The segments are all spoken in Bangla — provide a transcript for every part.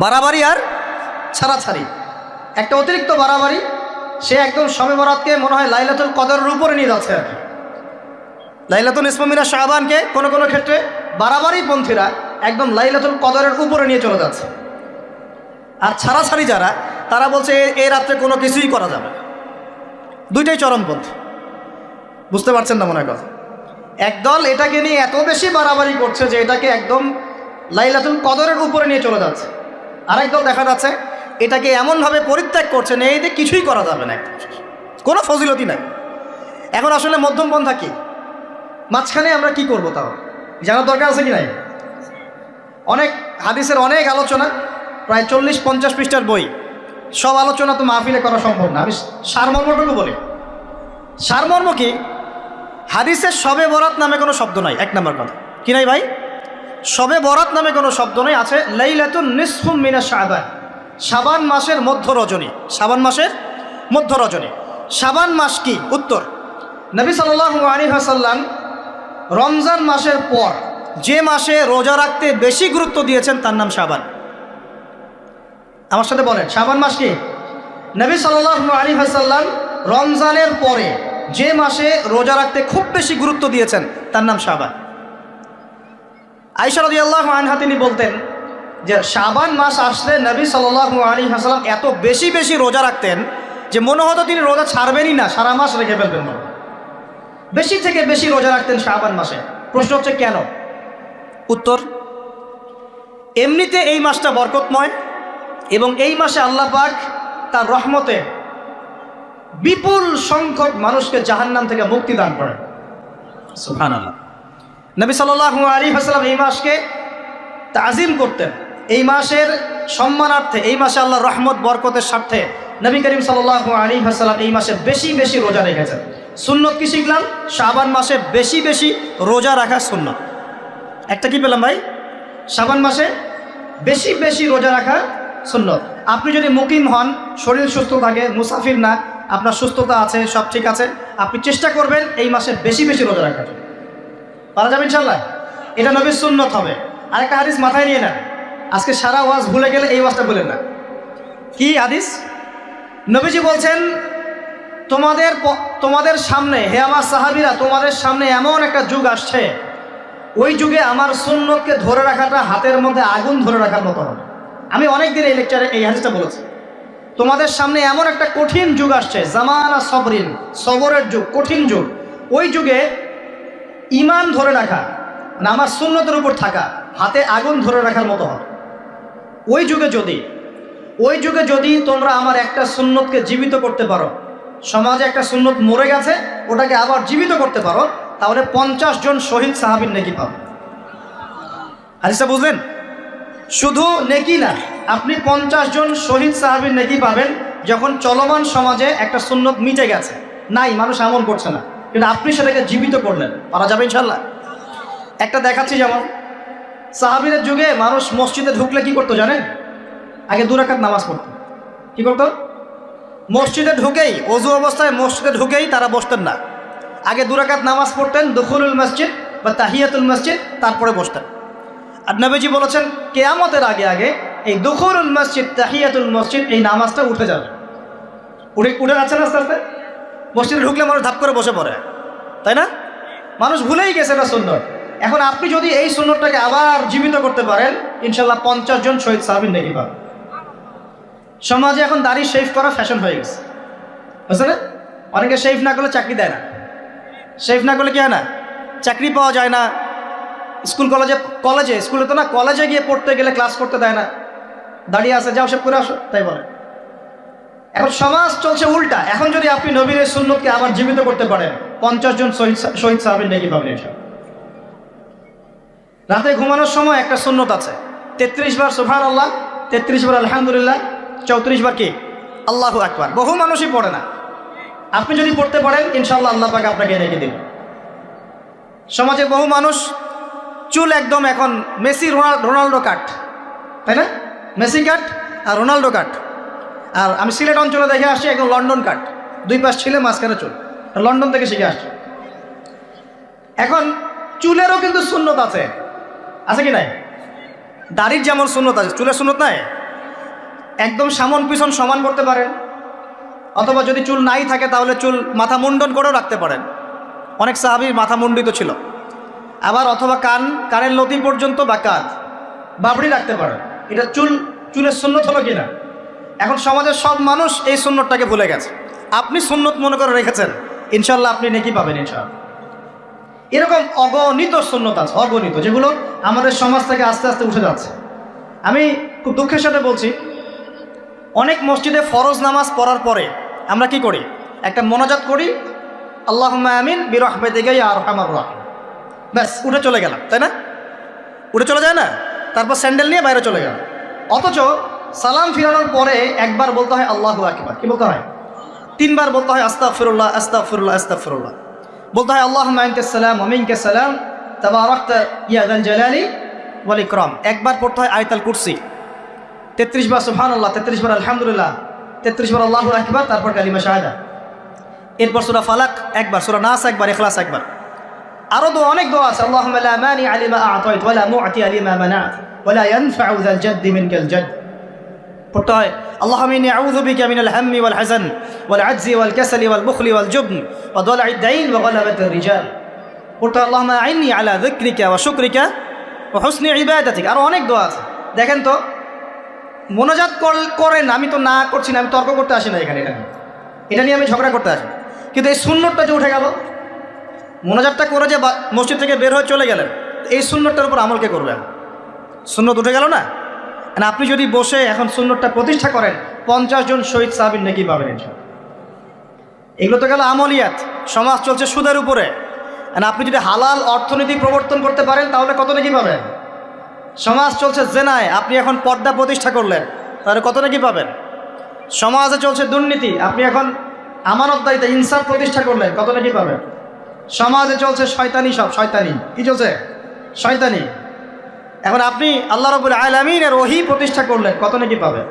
বাড়াবাড়ি আর ছাড়াছাড়ি, একটা অতিরিক্ত বাড়াবাড়ি। সে একদম শবে বরাতকে মনে হয় লাইলাতুল কদরের উপরে নিয়ে যাচ্ছে আর কি। লাইলাতুল নিসফু মিনাশ শাবানকে কোনো কোনো ক্ষেত্রে বাড়াবাড়ি পন্থীরা একদম লাইলাতুল কদরের উপরে নিয়ে চলে যাচ্ছে। আর ছাড়াছাড়ি যারা, তারা বলছে এই রাত্রে কোনো কিছুই করা যাবে না। দুইটাই চরমপন্থী, বুঝতে পারছেন না মনে কথা। একদল এটাকে নিয়ে এত বেশি বাড়াবাড়ি করছে যে এটাকে একদম লাইলাতুল কদরের উপরে নিয়ে চলে যাচ্ছে। আরেক দল দেখা যাচ্ছে এটাকে এমনভাবে পরিত্যাগ করছে না, এই দিয়ে কিছুই করা যাবে না, কোনো ফজিলতি নাই। এখন আসলে মধ্যমপন্থা কি, মাঝখানে আমরা কি করব তাও জানার দরকার আছে কি নাই? অনেক হাদিসের অনেক আলোচনা, প্রায় 40-50 পৃষ্ঠার বই, সব আলোচনা তো মাহফিলে করা সম্ভব না। আমি সারমর্মটুকু বলি। সারমর্ম কি? হাদিসের শবে বরাত নামে কোনো শব্দ নাই, এক নম্বর কথা। কি নাই ভাই? শবে বরাত নামে কোনো শব্দ নাই। আছে লাইলাতুন নিসফু মিনাশ শাবান, শাবান মাসের মধ্য রজনী। শাবান মাসের মধ্য রজনী। শাবান মাস কি? উত্তর, নবী সাল্লাল্লাহু আলাইহি ওয়াসাল্লাম রমজান মাসের পর যে মাসে রোজা রাখতে বেশি গুরুত্ব দিয়েছেন তার নাম শাবান। আমার সাথে বলেন, শাবান মাস কি? নবী সাল্লাল্লাহু আলাইহি ওয়াসাল্লাম রমজানের পরে যে মাসে রোজা রাখতে খুব বেশি গুরুত্ব দিয়েছেন তার নাম শাবান। আয়েশা রাদিয়াল্লাহু আনহা তিনি বলতেন যে শাবান মাস আসলে নবী সাল্লাল্লাহু আলাইহি ওয়াসাল্লাম এত বেশি বেশি রোজা রাখতেন যে মনে হতো তিনি রোজা ছাড়বেনই না, সারা মাস রেখে ফেলবেন। বেশি থেকে বেশি রোজা রাখতেন শাবান মাসে। প্রশ্ন হচ্ছে কেন? উত্তর, এমনিতে এই মাসটা বরকতময় এবং এই মাসে আল্লাহ পাক তার রহমতে বিপুল সংখ্যক মানুষকে জাহান্নাম থেকে মুক্তি দান করেন। সুবহানাল্লাহ। নবী সাল্লাল্লাহু আলাইহি ওয়াসাল্লাম এই মাসকে তাজিম করতেন। এই মাসের সম্মানার্থে, এই মাসে আল্লাহর রহমত বরকতের স্বার্থে নবী করিম সাল্লাল্লাহু আলাইহি ওয়াসাল্লাম এই মাসে বেশি বেশি রোজা রেখেছেন। সুন্নত কি শিখলাম? শাবান মাসে বেশি বেশি রোজা রাখা সুন্নত। একটা কি পেলাম ভাই? শাবান মাসে বেশি বেশি রোজা রাখা সুন্নত। আপনি যদি মুকিম হন, শরীর সুস্থ থাকে, মুসাফির না, আপনার সুস্থতা আছে, সব ঠিক আছে, আপনি চেষ্টা করবেন এই মাসে বেশি বেশি রোজা রাখার জন্য। পারা যাবে ইনশাল্লাহ। এটা নবীর সুন্নত হবে। আরেকটা হাদিস মাথায় নিয়ে নেন, আজকে সারা ওয়াজ ভুলে গেলে এই ওয়াজটা বলেন না। কি হাদিস? নবীজি বলছেন, তোমাদের সামনে, হে আমার সাহাবীরা, তোমাদের সামনে এমন একটা যুগ আসছে, ওই যুগে আমার সুন্নতকে ধরে রাখাটা হাতের মধ্যে আগুন ধরে রাখার মতো হবে। আমি অনেক দিন এই লেকচারে এই হাদিসটা বলেছি। তোমাদের সামনে এমন একটা কঠিন যুগ আসছে, জামানা সবরিন, সবরের যুগ, কঠিন যুগ। ওই যুগে ঈমান ধরে রাখা, মানে আমার সুন্নতের উপর থাকা, হাতে আগুন ধরে রাখার মতো হবে। ওই যুগে যদি তোমরা আমার একটা সুন্নতকে জীবিত করতে পারো, সমাজে একটা সুন্নত মরে গেছে, ওটাকে আবার জীবিত করতে পারো, তাহলে 50 জন শহীদ সাহাবীর নেকি পাবে। হাদিসটা বুঝলেন? শুধু নেকি না, আপনি 50 জন শহীদ সাহাবীর নেকি পাবেন যখন চলমান সমাজে একটা সুন্নত মিটে গেছে, নাই, মানুষ আমল করছে না, কিন্তু আপনি সেটাকে জীবিত করলেন। পারা যাবে ইনশাল্লাহ। একটা দেখাচ্ছি, যেমন সাহাবীদের যুগে মানুষ মসজিদে ঢুকলে কি করতো জানেন? আগে 2 রাকাত নামাজ পড়তো। কি করতো? মসজিদে ঢুকেই, ওযু অবস্থায় মসজিদে ঢুকেই তারা বসতেন না। আগে 2 রাকাত নামাজ পড়তেন, দুখুলুল মসজিদ বা তাহিয়াতুল মসজিদ, তারপরে বসতেন। আর নবীজি বলেছেন কিয়ামতের আগে আগে এই দুখুলুল মসজিদ, তাহিয়াতুল মসজিদ, এই নামাজটা উঠে যাবে। উঠে যাচ্ছে না আস্তে আস্তে। মসজিদে ঢুকলে মানুষ ধাপ করে বসে পড়ে, তাই না? মানুষ ভুলেই গেছে এটা সুন্নত। এখন আপনি যদি এই সুন্নতটাকে আবার জীবিত করতে পারেন, ইনশাল্লাহ 50 জন শহীদ সাহাবীর নেকি পাবেন। সমাজে এখন দাড়ি শেভ করা ফ্যাশন হয়ে গেছে, বুঝছে না? অনেকে শেভ না করলে চাকরি দেয় না। শেভ না করলে কি হয় না? চাকরি পাওয়া যায় না। স্কুলে তো না, কলেজে গিয়ে পড়তে গেলে ক্লাস করতে দেয় না। দাঁড়িয়ে আছে, যাও শেভ করে আসো, তাই বলে। এখন সমাজ চলছে উল্টা। এখন যদি আপনি নবীর সুন্নতকে আবার জীবিত করতে পারেন, 50 জন শহীদ সাহাবীর নেকি পাবেন। রাতে ঘুমানোর সময় একটা সুন্নত আছে, 33 বার সুবহানাল্লাহ, 33 বার আলহামদুলিল্লাহ, 34 বার কি আল্লাহু আকবার। বহু মানুষই পড়ে না। আপনি যদি পড়তে পারেন, ইনশাআল্লাহ আল্লাহ পাক আপনাকে রেখে দিবেন। সমাজে বহু মানুষ চুল একদম এখন মেসি রোনাল্ডো কাট, তাই না? মেসি কাট আর রোনাল্ডো কাট। আর আমি সিলেট অঞ্চলে দেখে আসছি একদম লন্ডন কাট, 2 পাশ ছিলে মাঝখানে চুল, লন্ডন থেকে শিখে আসছে। এখন চুলেরও কিন্তু সুন্নত আছে কি নাই? দাড়ির যেমন সুন্নত আছে, চুলের সুন্নত নাই। একদম সামন পিছন সমান করতে পারেন, অথবা যদি চুল নাই থাকে তাহলে চুল মাথা মুন্ডন করেও রাখতে পারেন। অনেক সাহাবীর মাথা মুন্ডিত ছিল। আবার অথবা কানের লতি পর্যন্ত বা কাঁধ বাবড়ি রাখতে পারেন। এটা চুলের সুন্নত হলো কিনা? এখন সমাজের সব মানুষ এই সুন্নতটাকে ভুলে গেছে। আপনি সুন্নত মনে করে রেখেছেন, ইনশাল্লাহ আপনি নেকি পাবেন ইনশাআল্লাহ। এরকম অগণিত সুন্নত আছে, অগণিত, যেগুলো আমাদের সমাজ থেকে আস্তে আস্তে উঠে যাচ্ছে। আমি খুব দুঃখের সাথে বলছি, অনেক মসজিদে ফরজ নামাজ পড়ার পরে আমরা কি করি? একটা মোনাজাত করি, আল্লাহুম্মা আমিন বিরহমাতিকা ইয়া আরহামার রাহিম, ব্যাস উঠে চলে গেলাম, তাই না? উঠে চলে যায় না? তারপর স্যান্ডেল নিয়ে বাইরে চলে গেল। অথচ সালাম ফিরানোর পরে একবার বলতে হয় আল্লাহু আকবার। কি বলতে হয়? 3 বার বলতে হয় আস্তাগফিরুল্লাহ আস্তাগফিরুল্লাহ আস্তাগফিরুল্লাহ। বলতে হয় আল্লাহুম্মা আনতাস সালাম ওয়া মিনকাস সালাম তাবারাকতা ইয়া যাল জালালি ওয়াল ইকরাম। একবার পড়তে হয় আয়াতুল কুরসি, 33 বার সুবহানাল্লাহ, 33 বার আলহামদুলিল্লাহ, 33 বার আল্লাহু আকবার, তারপর কালিমা শাহাদা। এরপর সূরা ফালাক একবার, সূরা নাস একবার, ইখলাস একবার। আরো অনেক দোয়া আছে, আল্লাহুম্মা লা মানি লিমা আ'তাইত ওয়া লা মু'তি লিমা মানা'ত ওয়া লা ইয়ানফা'ু যাল জাদ্দি মিনকাল জাদ। পড়তে হয় আল্লাহুম্মা ইন্নী আউযু বিকা মিনাল হাম্মি ওয়াল হাযান ওয়াল আজজি ওয়াল কাসালি ওয়াল বুখলি ওয়াল জুবন ওয়া দালা'id দাইন ওয়া গালাবাতির রিজাল। পড়তে হয় আল্লাহুম্মা আ'ইন্নী আলা যিকরিকা ওয়া শুকরিকা ওয়া হুসনি ইবাদাতিক। আরো অনেক দোয়া আছে। দেখেন তো, মোনাজাত করেন, আমি তো না করছি না, আমি তর্ক করতে আসি না এখানে, এটা নিয়ে আমি ঝগড়া করতে আসি, কিন্তু এই সুন্নতটা যে উঠে গেল, মোনাজাতটা করে যে মসজিদ থেকে বের হয়ে চলে গেলেন, এই সুন্নতটার উপর আমল কে করবেন? সুন্নত উঠে গেল না? আপনি যদি বসে এখন সুন্নতটা প্রতিষ্ঠা করেন, 50 জন শহীদ সাহাবীর নেকি পাবেন ইনশাআল্লাহ। এগুলো তো গেল আমলিয়াত। সমাজ চলছে সুদের উপরে, আপনি যদি হালাল অর্থনীতি প্রবর্তন করতে পারেন তাহলে কত নেকি পাবেন? সমাজ চলছে জেনায়, আপনি এখন পর্দা প্রতিষ্ঠা করলেন তাহলে কত নাকি পাবেন? সমাজে চলছে দুর্নীতি, আপনি এখন আমানতদারিতা ইনসাফ প্রতিষ্ঠা করলেন, কত নাকি পাবেন? সমাজে চলছে শয়তানি, সব শয়তানি। কি চলছে? শয়তানি। এখন আপনি আল্লাহ রাব্বুল আলামিনের ওহী প্রতিষ্ঠা করলেন, কত নাকি পাবেন?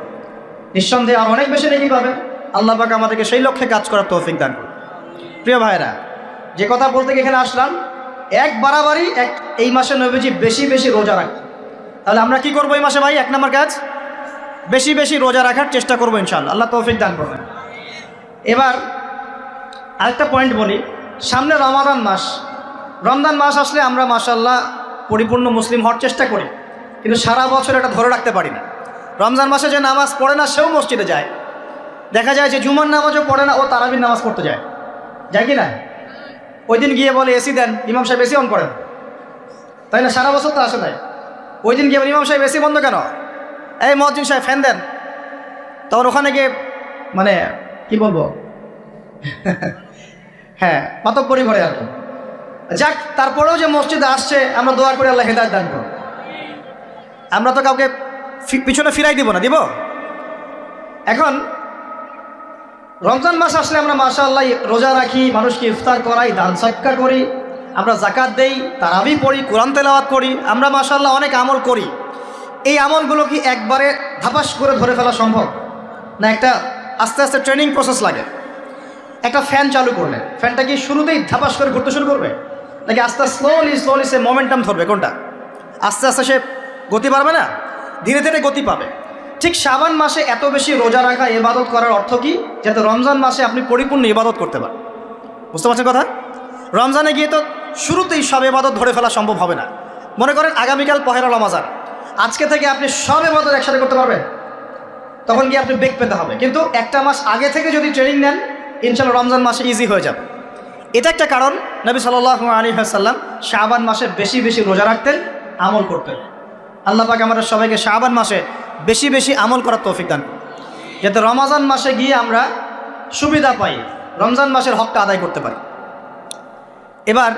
নিঃসন্দেহে আর অনেক বেশি নাকি পাবেন। আল্লাহ পাক আমাদেরকে সেই লক্ষ্যে কাজ করার তৌফিক দান করুন। প্রিয় ভাইরা, যে কথা বলতে গিয়ে এখানে আসলাম, এই মাসে নবীজি বেশি বেশি রোজা রাখতেন। তাহলে আমরা কি করবো এই মাসে ভাই? 1 নম্বর কাজ, বেশি বেশি রোজা রাখার চেষ্টা করবো ইনশাআল্লাহ। আল্লাহ তৌফিক দান করবেন। এবার আরেকটা পয়েন্ট বলি, সামনে রমজান মাস আসলে আমরা মাশাআল্লাহ পরিপূর্ণ মুসলিম হওয়ার চেষ্টা করি, কিন্তু সারা বছর এটা ধরে রাখতে পারি না। রমজান মাসে যে নামাজ পড়ে না সেও মসজিদে যায়। দেখা যায় যে জুমার নামাজও পড়ে না, ও তারাবির নামাজ পড়তে যায় কি না? ওই দিন গিয়ে বলে এসি দেন, ইমাম সাহেব এসি অন করেন, তাই না? সারা বছর তো আসে নাই। ওই দিন গিয়ে ইমাম সাহেব এসি বন্ধ কেন? এই মুয়াজ্জিন সাহেব ফ্যান দেন। তখন ওখানে গিয়ে মানে কি বলবো, হ্যাঁ, মাতব্বরি করে আর কি। যাক, তারপরেও যে মসজিদে আসছে, আমরা দোয়া করে আল্লাহ হেদায়েত দান করুন। আমরা তো কাউকে পিছনে ফিরাই দিব না, দিব? এখন রমজান মাস আসলে আমরা মাশাআল্লাহ রোজা রাখি, মানুষকে ইফতার করাই, দান সদকা করি, আমরা যাকাত দেই, তারাবি পড়ি, কোরআন তেলাওয়াত করি, আমরা মাশাআল্লাহ অনেক আমল করি। এই আমলগুলো কি একবারে ধাপাস করে ধরে ফেলা সম্ভব না? একটা আস্তে আস্তে ট্রেনিং প্রসেস লাগে। একটা ফ্যান চালু করলে ফ্যানটা কি শুরুতেই ধাপাস করে ঘুরতে শুরু করবে, নাকি আস্তে স্লোলি সে মোমেন্টাম ধরবে? কোনটা? আস্তে আস্তে সে গতি পাবে না, ধীরে ধীরে গতি পাবে। ঠিক শাবান মাসে এত বেশি রোজা রাখা, ইবাদত করার অর্থ কি? যাতে রমজান মাসে আপনি পরিপূর্ণ ইবাদত করতে পারেন। বুঝতে পারছেন কথা? রমজানে গিয়ে তো শুরুতেই সব ইবাদত ধরে ফেলা সম্ভব হবে না। মনে করেন আগামীকাল পহেলা রমজান, আজকে থেকে আপনি সব ইবাদত একসাথে করতে পারবেন, তখন গিয়ে আপনি বেগ পেতে হবে। কিন্তু একটা মাস আগে থেকে যদি ট্রেনিং নেন, ইনশাআল্লাহ রমজান মাসে ইজি হয়ে যাবে। এটা একটা কারণ নবী সাল্লাল্লাহু আলাইহি ওয়াসাল্লাম শাবান মাসে বেশি বেশি রোজা রাখতেন, আমল করতেন। আল্লাহ পাক আমাদের সবাইকে শাবান মাসে বেশি বেশি আমল করার তৌফিক দান করুন, যাতে রমজান মাসে গিয়ে আমরা সুবিধা পাই, রমজান মাসের হকটা আদায় করতে পারি। এবার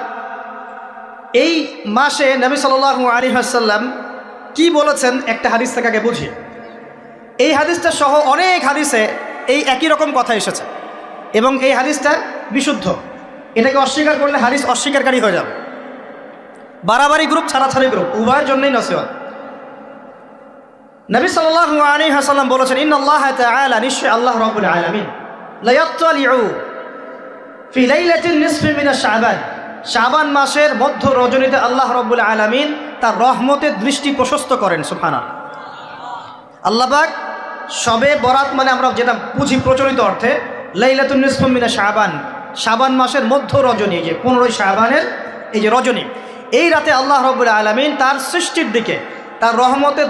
এই মাসে নবী সাল্লাল্লাহু আলাইহি ওয়াসাল্লাম কি বলেছেন একটা হাদিস থেকে আগে বুঝি। এই হাদিসটা সহ অনেক হাদিসে এই একই রকম কথা এসেছে এবং এই হাদিসটা বিশুদ্ধ। এটাকে অস্বীকার করলে হাদিস অস্বীকারী হয়ে যাবে। বাড়াবাড়ি গ্রুপ, ছাড়াছাড়ি গ্রুপ, উভয়ের জন্যই নসিহত। নবী সাল্লাল্লাহু আলাইহি ওয়াসাল্লাম বলেছেন, ইন্নাল্লাহ তাআলা, নিশ্চয় আল্লাহ রাব্বুল আলামিন, লা ইয়াত্তালিউ ফি লাইলাতিন নিসফি মিন শাবান, শাবান মাসের মধ্য রজনীতে আল্লাহ রাব্বুল আলামিন তার রহমতের দৃষ্টি প্রশস্ত করেন। সুবহানাল্লাহ। আল্লাহ পাক শবে বরাত মানে আমরা যেটা বুঝি প্রচলিত অর্থে লাইলাতুন নিসফু মিনা শাবান, শাবান মাসের মধ্য রজনী, যে 15 শাবানের এই যে রজনী, এই রাতে আল্লাহ রাব্বুল আলামিন তার সৃষ্টির দিকে তার রহমতের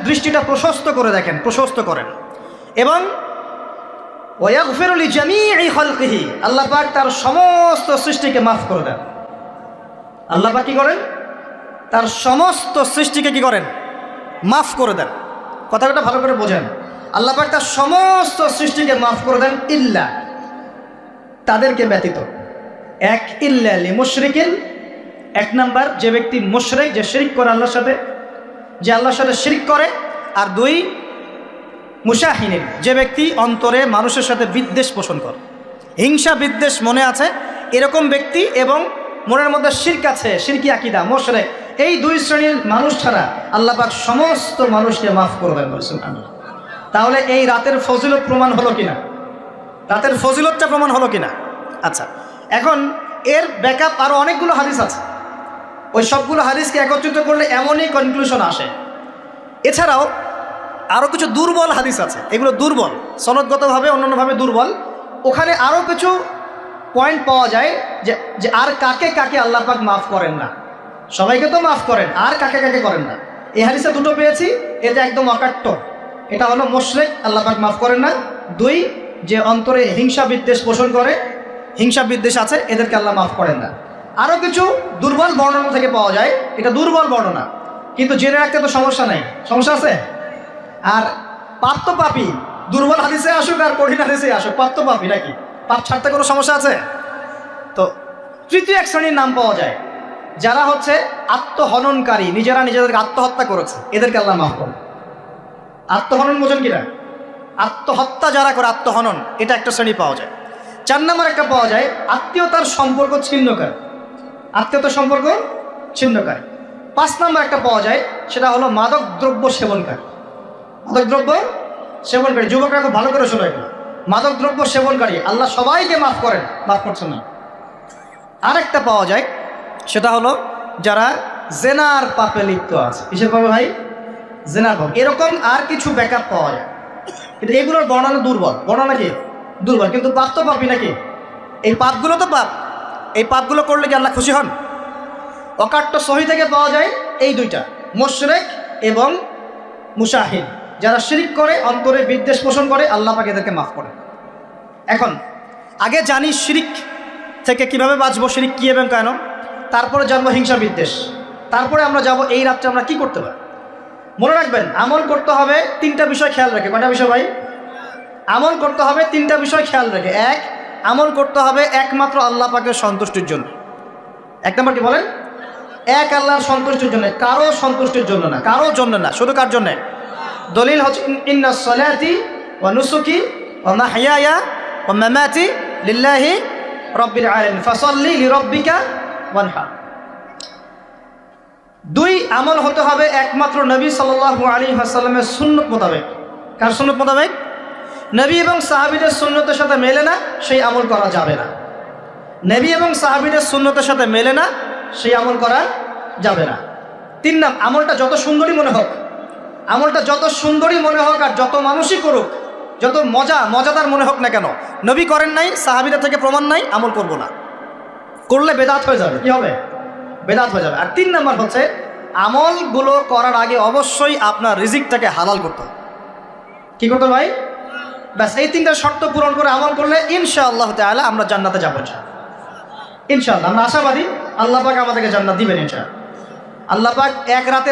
দৃষ্টিটা প্রশস্ত করে দেখেন, প্রশস্ত করেন। এবং ওয়াগফিরু লিজামিই খালকিহি, আল্লাহ পাক তার সমস্ত সৃষ্টিকে মাফ করে দেন। আল্লাহ পাক কি করেন? তার সমস্ত সৃষ্টিকে কি করেন? মাফ করে দেন। কথাটা ভালো করে বোঝেন। আল্লাহ পাক তার সমস্ত সৃষ্টিকে মাফ করে দেন, ইল্লা, তাদেরকে ব্যতীত। এক, ইল্লা লিমুশরিকিন, এক নাম্বার যে ব্যক্তি মুশরিক, যে শিরক করে আল্লাহর সাথে, যে আল্লাহর সাথে শিরক করে। আর 2, মুশাহিনিন, যে ব্যক্তি অন্তরে মানুষের সাথে বিদ্বেষ পোষণ করে, হিংসা বিদ্বেষ মনে আছে এরকম ব্যক্তি, এবং মনের মধ্যে শিরক আছে, শিরকি আকীদা, মুশরিক, এই 2 শ্রেণীর মানুষ ছাড়া আল্লাহ পাক সমস্ত মানুষকে মাফ করবেন বলেছেন। তাহলে এই রাতের ফজিলত প্রমাণ হলো কিনা? রাতের ফজিলতটা প্রমাণ হলো কিনা? আচ্ছা, এখন এর ব্যাকআপ আরও অনেকগুলো হাদিস আছে। ওই সবগুলো হাদিসকে একত্রিত করলে এমনই কনক্লুশন আসে। এছাড়াও আরও কিছু দুর্বল হাদিস আছে, এগুলো দুর্বল, সনদগতভাবে অন্যান্যভাবে দুর্বল। ওখানে আরও কিছু পয়েন্ট পাওয়া যায় যে আর কাকে কাকে আল্লাহ পাক মাফ করেন না। সবাইকে তো মাফ করেন, আর কাকে কাকে করেন না। এই হাদিসে 2টো পেয়েছি, এটা একদম অকাট্য। এটা হলো মুশরিক, আল্লাহ পাক মাফ করেন না। 2, যে অন্তরে হিংসা বিদ্বেষ পোষণ করে, হিংসা বিদ্বেষ আছে, এদেরকে আল্লাহ মাফ করেন না। আরও কিছু দুর্বল বর্ণনা থেকে পাওয়া যায়, এটা দুর্বল বর্ণনা, কিন্তু জেনে রাখতে তো সমস্যা নেই। সমস্যা আছে? আর পাপ তো পাপি, দুর্বল হাদিসে আসুক আর কঠিন হাদিসে আসুক, পাপ তো পাপি নাকি? পাপ ছাড়তে কোনো সমস্যা আছে? তো 3য় এক শ্রেণীর নাম পাওয়া যায়, যারা হচ্ছে আত্মহননকারী, নিজেরা নিজেদেরকে আত্মহত্যা করেছে, এদেরকে আল্লাহ মাফ করেন। আত্মহনন বোঝেন কিনা? আত্মহত্যা যারা করে, আত্মহনন, এটা একটা শ্রেণী পাওয়া যায়। 4 নম্বর একটা পাওয়া যায় আত্মীয়তার সম্পর্ক ছিন্নকারী, আত্মীয়তার সম্পর্ক ছিন্নকারী। 5 নম্বর একটা পাওয়া যায়, সেটা হলো মাদক দ্রব্য সেবনকারী। মাদক দ্রব্য সেবনকারী, যুবকরা খুব ভালো করে শোনো এগুলো। মাদক দ্রব্য সেবনকারী আল্লাহ সবাইকে মাফ করেন, মাফ করছেন না। আরেকটা পাওয়া যায়, সেটা হলো যারা জেনার পাপে লিপ্ত আছে। কিসের পাবে ভাই? জেনার পাপ। এরকম আর কিছু ব্যাকআপ পাওয়া যায়, কিন্তু এগুলোর বর্ণনা দুর্বল। বর্ণনা কি? দুর্বল, কিন্তু পাপ তো পাপই নাকি? এই পাপগুলো তো পাপ, এই পাপগুলো করলে কি আল্লাহ খুশি হন? অকাট্য সহি থেকে পাওয়া যায় এই 2টা, মুশরিক এবং মুশাহিন, যারা শিরক করে, অন্তরে বিদ্বেষ পোষণ করে, আল্লাহ পাক এদেরকে মাফ করেন। এখন আগে জানি শিরক থেকে কিভাবে বাঁচবো, শিরক কি এবং কেন, তারপরে জানবো হিংসা বিদ্বেষ, তারপরে আমরা যাব এই রাত্রে আমরা কি করতে পারি। মনে রাখবেন, আমল করতে হবে 3টা বিষয় খেয়াল রেখে। কয়টা বিষয় ভাই? আমল করতে হবে 3টা বিষয় খেয়াল রেখে। 1, আমল করতে হবে একমাত্র আল্লাহ পাকের সন্তুষ্টির জন্য। 1 নম্বর কি বলেন? 1, আল্লাহর সন্তুষ্টির জন্য, কারো সন্তুষ্টির জন্য না, কারো জন্য না, শুধু কার জন্য? দলিল হচ্ছে ইন্নাস সালাতি ওয়া নুসুকি ওয়া মাহইয়ায়া ওয়া মামাতি লিল্লাহি রাব্বিল আলামিন ফাসাল্লি লিরাব্বিকা ওয়ানহার। 2, আমল হতে হবে একমাত্র নবী সাল্লাল্লাহু আলাইহি ওয়াসাল্লামের সুন্নাত মোতাবেক। কার সুন্নাত মোতাবেক? নবী এবং সাহাবীদের সুন্নতের সাথে মেলে না, সেই আমল করা যাবে না। নবী এবং সাহাবীদের সুন্নতের সাথে মেলে না, সেই আমল করা যাবে না। 3 নাম, আমলটা যত সুন্দরী মনে হোক, আমলটা যত সুন্দরী মনে হোক আর যত মানুষই করুক, যত মজাদার মনে হোক না কেন, নবী করেন নাই, সাহাবীদের থেকে প্রমাণ নাই, আমল করব না। করলে বেদাত হয়ে যাবে। কি হবে? বেদাত হয়ে যাবে। আর 3 নাম্বার হচ্ছে, আমলগুলো করার আগে অবশ্যই আপনার রিজিকটাকে হালাল করতে হবে। কি করতে ভাই? ব্যাস, এই 3টা শর্ত পূরণ করে আমল করলে ইনশাআল্লাহ তাআলা আমরা জান্নাতে যাবো। ইনশাআল্লাহ আমরা আশাবাদী, আল্লাহ পাক আমাদেরকে জান্নাত দিবেন ইনশাআল্লাহ। আল্লাহ পাক এক রাতে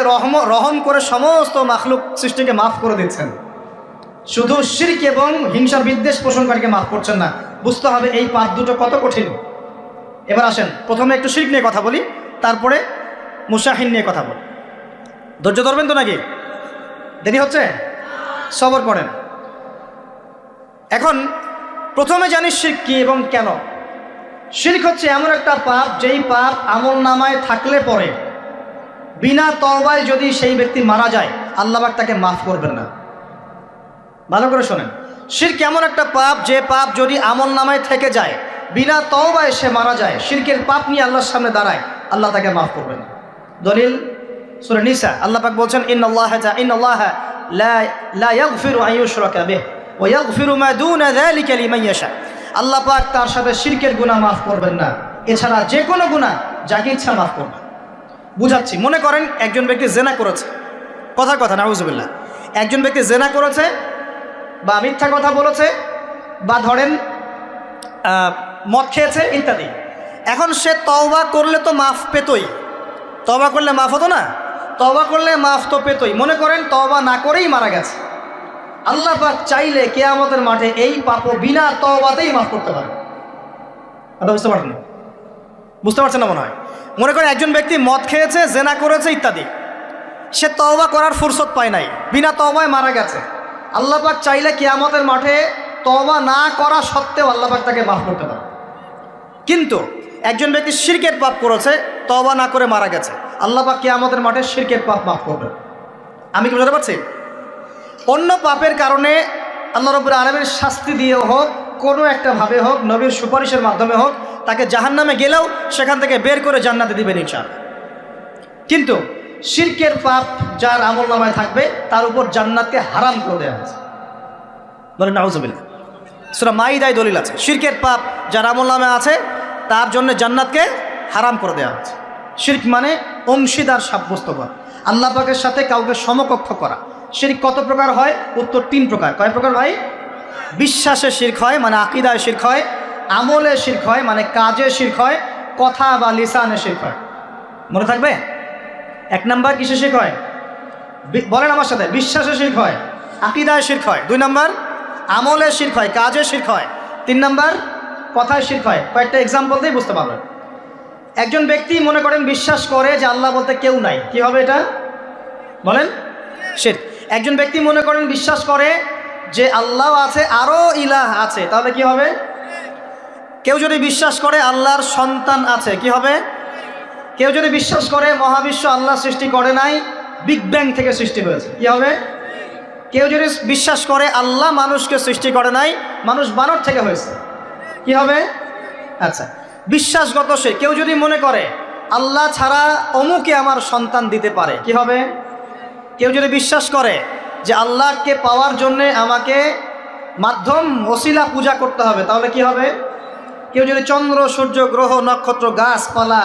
রহম করে সমস্ত মাখলুক সৃষ্টিকে মাফ করে দিচ্ছেন, শুধু শিরক এবং হিংসার বিদ্বেষ পোষণকারীকে মাফ করছেন না। বুঝতে হবে এই পাপ দুটো কত কঠিন। এবার আসেন, প্রথমে একটু শিরক নিয়ে কথা বলি, তারপরে মুশাহিন নিয়ে কথা বলি। ধৈর্য ধরবেন তো নাকি? দেরি হচ্ছে? সবর করেন। এখন প্রথমে জানি শিরক কি এবং কেন। শিরক হচ্ছে এমন একটা পাপ, যেই পাপ আমল নামায় থাকলে পরে বিনা তওবায় যদি সেই ব্যক্তি মারা যায়, আল্লাহ পাক তাকে মাফ করবেন না। ভালো করে শোনেন, শিরক এমন একটা পাপ, যে পাপ যদি আমল নামায় থেকে যায়, বিনা তওবায় সে মারা যায়, শিরকের পাপ নিয়ে আল্লাহর সামনে দাঁড়ায়, আল্লাহ তাকে মাফ করবেন না। দলিল সূরা নিসা, আল্লাহ পাক বলছেন ইন্নাল্লাহা লা ইয়াগফিরু আন ইউশরাকা বিহি ওয়া ইয়াগফিরু মা দুনা যালিকা লিমান ইয়াশা। আল্লাহ পাক তার সাথে শিরকের গুনাহ মাফ করবেন না, এছাড়া যে কোনো গুনাহ যাকে ইচ্ছা মাফ করবেন। বুঝাচ্ছি, মনে করেন একজন ব্যক্তি জেনা করেছে, কথার কথা নাউজুবিল্লাহ, একজন ব্যক্তি জেনা করেছে বা মিথ্যা কথা বলেছে বা ধরেন মদ খেয়েছে ইত্যাদি। এখন সে তওবা করলে তো মাফ পেতই, তওবা করলে মাফ হতো না? তওবা করলে মাফ তো পেতই। মনে করেন তওবা না করেই মারা গেছে, আল্লাহ পাক চাইলে কিয়ামতের মাঠে এই পাপও বিনা তওবাতেই মাফ করতে পারে। কথা বুঝতে পারছেন? বুঝতে পারছেন না মনে হয়। মনে করেন একজন ব্যক্তি মদ খেয়েছে, জেনা করেছে ইত্যাদি, সে তওবা করার ফুরসত পায় নাই, বিনা তওবায় মারা গেছে। আল্লাহ পাক চাইলে কিয়ামতের মাঠে তওবা না করা সত্ত্বেও আল্লাহ পাক তাকে মাফ করতে পারে। কিন্তু একজন ব্যক্তি শিরকের পাপ করেছে, তওবা না করে মারা গেছে, আল্লাহ পাক কিয়ামতের মাঠে শিরকের পাপ মাফ করবে। আমি কি বুঝতে পারছি? অন্য পাপের কারণে আল্লাহ রাব্বুল আলামিন শাস্তি দিয়ে হোক, কোনো একটা ভাবে হোক, নবীর সুপারিশের মাধ্যমে হোক, তাকে জাহান্নামে গেলেও সেখান থেকে বের করে জান্নাতে দিবেন ইনশাআল্লাহ। কিন্তু শিরকের পাপ যার আমলনামায় থাকবে তার উপর জান্নাতকে হারাম করে দেওয়া হয়েছে। বলেন নাউজুবিল্লাহ। সূরা মাইদায় দলিল আছে, শিরকের পাপ যার আমলনামায় আছে তার জন্য জান্নাতকে হারাম করে দেওয়া হয়েছে। শিরক মানে অংশীদার সাব্যস্ত করা, আল্লাহ পাকের সাথে কাউকে সমকক্ষ করা। শিরক কত প্রকার হয়? উত্তর 3 প্রকার। কয় প্রকার ভাই? বিশ্বাসে শিরক হয়, মানে আকীদায় শিরক হয়, আমলে শিরক হয়, মানে কাজে শিরক হয়, কথা বা লিসানে শিরক হয়। মনে থাকবে? 1 নাম্বার কিসে শিরক হয়? বলেন আমার সাথে। বিশ্বাসে শিরক হয়, আকীদায় শিরক হয়। 2 নাম্বার আমলে শিরক হয়, কাজে শিরক হয়। 3 নাম্বার কথায় শিরক হয়। কয়েকটা এক্সাম্পল দিয়ে বুঝতে পারবেন। একজন ব্যক্তি মনে করেন বিশ্বাস করে যে আল্লাহ বলতে কেউ নাই, কি হবে এটা? বলেন শিরক। একজন ব্যক্তি মনে করেন বিশ্বাস করে যে আল্লাহ আছে, আরও ইলাহ আছে, তাহলে কি হবে? কেউ যদি বিশ্বাস করে আল্লাহর সন্তান আছে, কি হবে? কেউ যদি বিশ্বাস করে মহাবিশ্ব আল্লাহ সৃষ্টি করে নাই, বিগ ব্যাং থেকে সৃষ্টি হয়েছে, কি হবে? কেউ যদি বিশ্বাস করে আল্লাহ মানুষকে সৃষ্টি করে নাই, মানুষ বানর থেকে হয়েছে, কি হবে? আচ্ছা, বিশ্বাসগত সে। কেউ যদি মনে করে আল্লাহ ছাড়া অমুকে আমার সন্তান দিতে পারে, কি হবে? কেউ যদি বিশ্বাস করে যে আল্লাহকে পাওয়ার জন্যে আমাকে মাধ্যম ওসিলা পূজা করতে হবে, তাহলে কি হবে? কেউ যদি চন্দ্র, সূর্য, গ্রহ, নক্ষত্র, গাছপালা,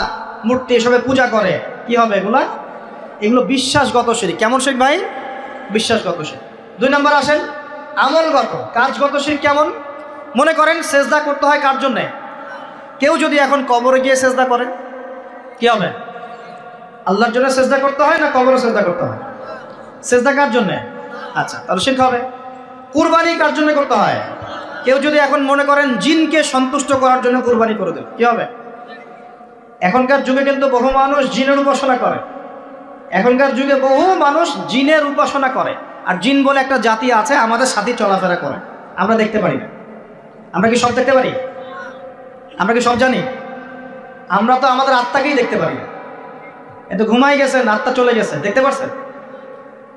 মূর্তি এসবে পূজা করে, কি হবে এগুলা? এগুলো বিশ্বাসগত শিরক। কেমন শিরক ভাই? বিশ্বাসগত শিরক। 2 নম্বর আসেন আমলগত, কাজগত শিরক। কেমন? মনে করেন সেজদা করতে হয় কার জন্যে? কেউ যদি এখন কবরে গিয়ে সেজদা করে, কি হবে? আল্লাহর জন্য সেজদা করতে হয় না কবরে সেজদা করতে হয়? সেজদা কার জন্যে? আচ্ছা, তাহলে শিরক হবে। কুরবানি কার জন্য করতে হয়? কেউ যদি এখন মনে করেন জিনকে সন্তুষ্ট করার জন্য কুরবানি করে দেবে, কি হবে? এখনকার যুগে কিন্তু বহু মানুষ জিনের উপাসনা করে। এখনকার যুগে বহু মানুষ জিনের উপাসনা করে, আর জিন বলে একটা জাতি আছে আমাদের সাথে চলাফেরা করে, আমরা দেখতে পারি না। আমরা কি সব দেখতে পারি? আমরা কি সব জানি? আমরা তো আমাদের আত্মাকেই দেখতে পারি না। এত ঘুমাই গেছেন, আত্মা চলে গেছে, দেখতে পারছেন?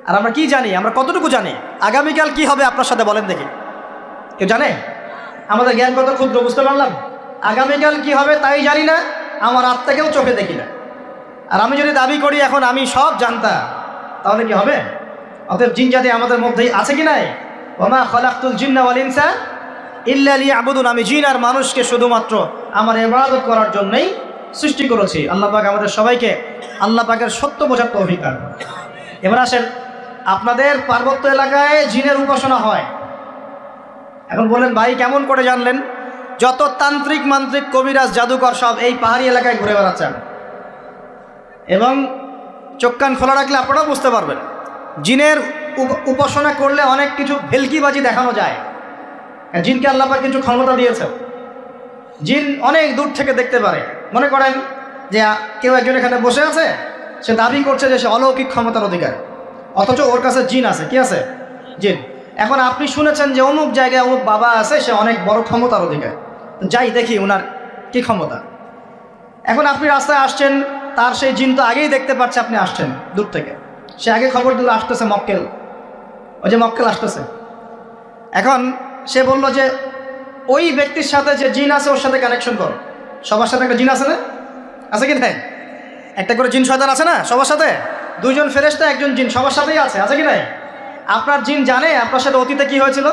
আর আমরা কি জানি? আমরা কতটুকু জানি আগামীকাল কি হবে আপনার সাথে, বলেন দেখি। কেউ জানে? আমাদের জ্ঞান কত ক্ষুদ্র, বুঝতে পারলাম। আগামীকাল কি হবে তাই জানি না, আমার আত্মাকেও চোখে দেখি না। আর আমি যদি দাবি করি এখন আমি সব জানতাম, তাহলে কি হবে? অতএব জিন জাতি আমাদের মধ্যেই আছে কি নাই? ওমা খালাকতুল জিন্না ওয়াল ইনসা ইল্লা লিয়াবুদুন। আমি জিন আর মানুষকে শুধুমাত্র আমার ইবাদত করার জন্যই সৃষ্টি করেছি। আল্লাহ পাক আমাদের সবাইকে আল্লাহ পাকের সত্য বোঝার তৌফিক দান করুন। এবার আসেন, আপনাদের পার্বত্য এলাকায় জিনের উপাসনা হয়। এখন বলেন ভাই কেমন করে জানলেন? যত তান্ত্রিক, মান্ত্রিক, কবিরাজ, জাদুকর সব এই পাহাড়ি এলাকায় ঘুরে বেড়াচ্ছেন, এবং চোখ কান খোলা রাখলে আপনারাও বুঝতে পারবেন। জিনের উপাসনা করলে অনেক কিছু ভেলকিবাজি দেখানো যায়। জিনকে আল্লাহ পাক কিছু ক্ষমতা দিয়েছে। জিন অনেক দূর থেকে দেখতে পারে। মনে করেন যে কেউ একজন এখানে বসে আছে, সে দাবি করছে যে সে অলৌকিক ক্ষমতার অধিকার, অথচ ওর কাছে জিন আছে। কি আছে? জিন। এখন আপনি শুনেছেন যে অমুক জায়গায় অমুক বাবা আছে, সে অনেক বড় ক্ষমতার অধিকার, যাই দেখি ওনার কি ক্ষমতা। এখন আপনি রাস্তায় আসছেন, তার সেই জিন তো আগেই দেখতে পাচ্ছে আপনি আসছেন দূর থেকে, সে আগে খবর দিল আসতেছে মক্কেল, ওই যে মক্কেল আসতেছে। এখন সে বলল যে ওই ব্যক্তির সাথে যে জিন আছে ওর সাথে কানেকশন করো। সবার সাথে একটা জিন আছে না? আছে কি নাই? একটা করে জিন শয়তান আছে না সবার সাথে? 2 জন ফেরেশতা, 1 জন জিন, সবার সাথেই আছে কি নাই? আপনার জিন জানে আপনার সাথে অতীতে কি হয়েছিল?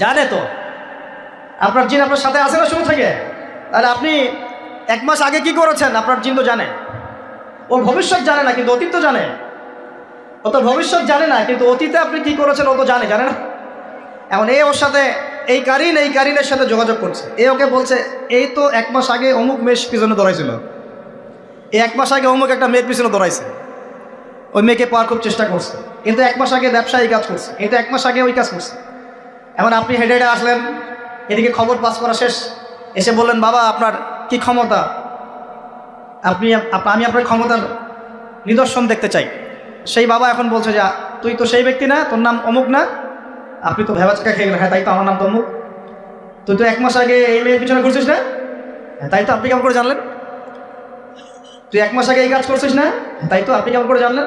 জানে তো। আপনার জিন আপনার সাথে আছে না শুরু থেকে? তাহলে আপনি 1 মাস আগে কি করেছেন আপনার জিন তো জানে। ও ভবিষ্যৎ জানে না কিন্তু অতীত তো জানে। ও তো ভবিষ্যৎ জানে না কিন্তু অতীতে আপনি কি করেছেন ও তো জানে না? এখন ওর সাথে এই কারিনের সাথে যোগাযোগ করছে। ওকে বলছে এই তো 1 মাস আগে অমুক মেয়ের পিছনে দৌড়াইছিল, 1 মাস আগে অমুক একটা মেয়ের পিছনে দৌড়াইছে, ওই মেয়েকে পাওয়ার খুব চেষ্টা করছে, কিন্তু 1 মাস আগে ব্যবসায়ী কাজ করছে, কিন্তু 1 মাস আগে ওই কাজ করছে। এখন আপনি হেঁটে হেঁটে আসলেন, এদিকে খবর পাস করা শেষ, এসে বললেন বাবা আপনার কি ক্ষমতা, আমি আপনার ক্ষমতার নিদর্শন দেখতে চাই। সেই বাবা এখন বলছে যে তুই তো সেই ব্যক্তি না, তোর নাম অমুক না, আপনি তো ভেবাচাকা খেয়ে গেলেন। হ্যাঁ তাই তো, আমার নাম তো অমুক। তুই তো 1 মাস আগে এই মেয়ের পিছনে ঘুরছিস না? হ্যাঁ তাই তো, আপনি কেমন করে জানলেন? তুই 1 মাস আগে এই কাজ করছিস না? তাই তো, আপনি কেমন করে জানলেন?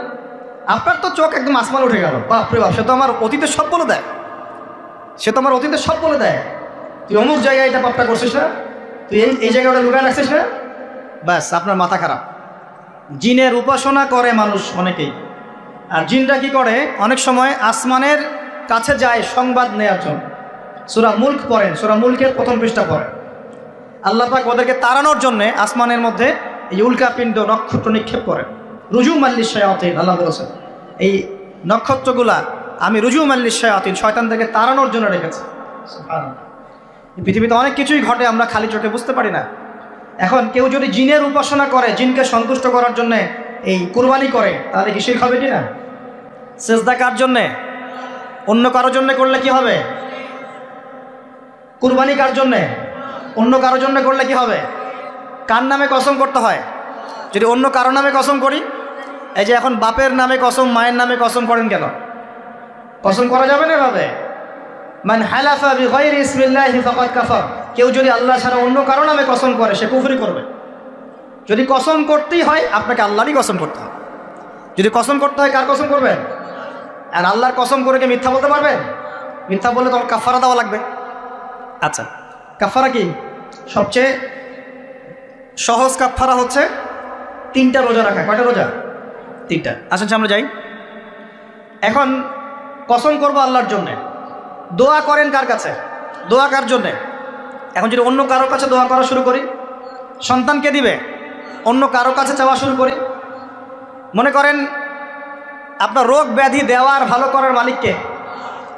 আপনার তো চোখ একদম আসমান উঠে গেল, বাপরে বাপ, সে তো আমার অতীতের সব বলে দেয়, তুই অমুক জায়গায় এটা পাপটা করছিস না, তুই এই জায়গায় ওটা লুকায় রাখছিস না, ব্যাস আপনার মাথা খারাপ। জিনের উপাসনা করে মানুষ অনেকেই, আর জিনটা কি করে অনেক সময় আসমানের কাছে যায় সংবাদ নেওয়ার জন্য। সূরা মুলক পড়েন, সূরা মুলকের 1ম পৃষ্ঠা পড়েন। আল্লাহ পাক ওদেরকে তাড়ানোর জন্যে আসমানের মধ্যে এই উল্কাপিণ্ড নক্ষত্র নিক্ষেপ করেন। রুজুম আল্লিশ শায়াতিন, আল্লাহ বলেছেন এই নক্ষত্রগুলা আমি রুজুম আল্লিশ শায়াতিন, শয়তানদেরকে তাড়ানোর জন্য রেখেছি। সুবহানাল্লাহ। পৃথিবীতে অনেক কিছুই ঘটে আমরা খালি চোখে বুঝতে পারি না। এখন কেউ যদি জিনের উপাসনা করে, জিনকে সন্তুষ্ট করার জন্যে এই কুরবানি করে, তাহলে কি শিরক হবে কিনা? সেজদা কার জন্যে? অন্য কারোর জন্য করলে কি হবে? কুরবানি কার জন্যে? অন্য কারোর জন্য করলে কি হবে? কার নামে কসম করতে হয়? যদি অন্য কারো নামে কসম করি, এই যে এখন বাপের নামে কসম, মায়ের নামে কসম করেন কেন? কসম করা যাবে না এভাবে। মান হালাফা বিগাইরি ইসমিল্লাহি ফাকাদ কাফার, কেউ যদি আল্লাহ ছাড়া অন্য কারো নামে কসম করে সে কুফরি করবে। যদি কসম করতেই হয় আপনাকে আল্লাহরই কসম করতে হবে। যদি কসম করতে হয় কার কসম করবেন? আর আল্লাহর কসম করে কি মিথ্যা বলতে পারবেন? মিথ্যা বললে তখন কাফারা দেওয়া লাগবে। আচ্ছা, কাফারা কি? সবচেয়ে সহজ কাফারা হচ্ছে 3টা রোজা রাখা। কয়টা রোজা? 3টা। আসেন সামনে যাই। এখন কসম করবো আল্লাহর জন্যে, দোয়া করেন কার কাছে? দোয়া কার জন্যে? এখন যদি অন্য কারোর কাছে দোয়া করা শুরু করি, সন্তানকে দিবে, অন্য কারোর কাছে চাওয়া শুরু করি, মনে করেন আপনার রোগ ব্যাধি দেওয়ার ভালো করার মালিককে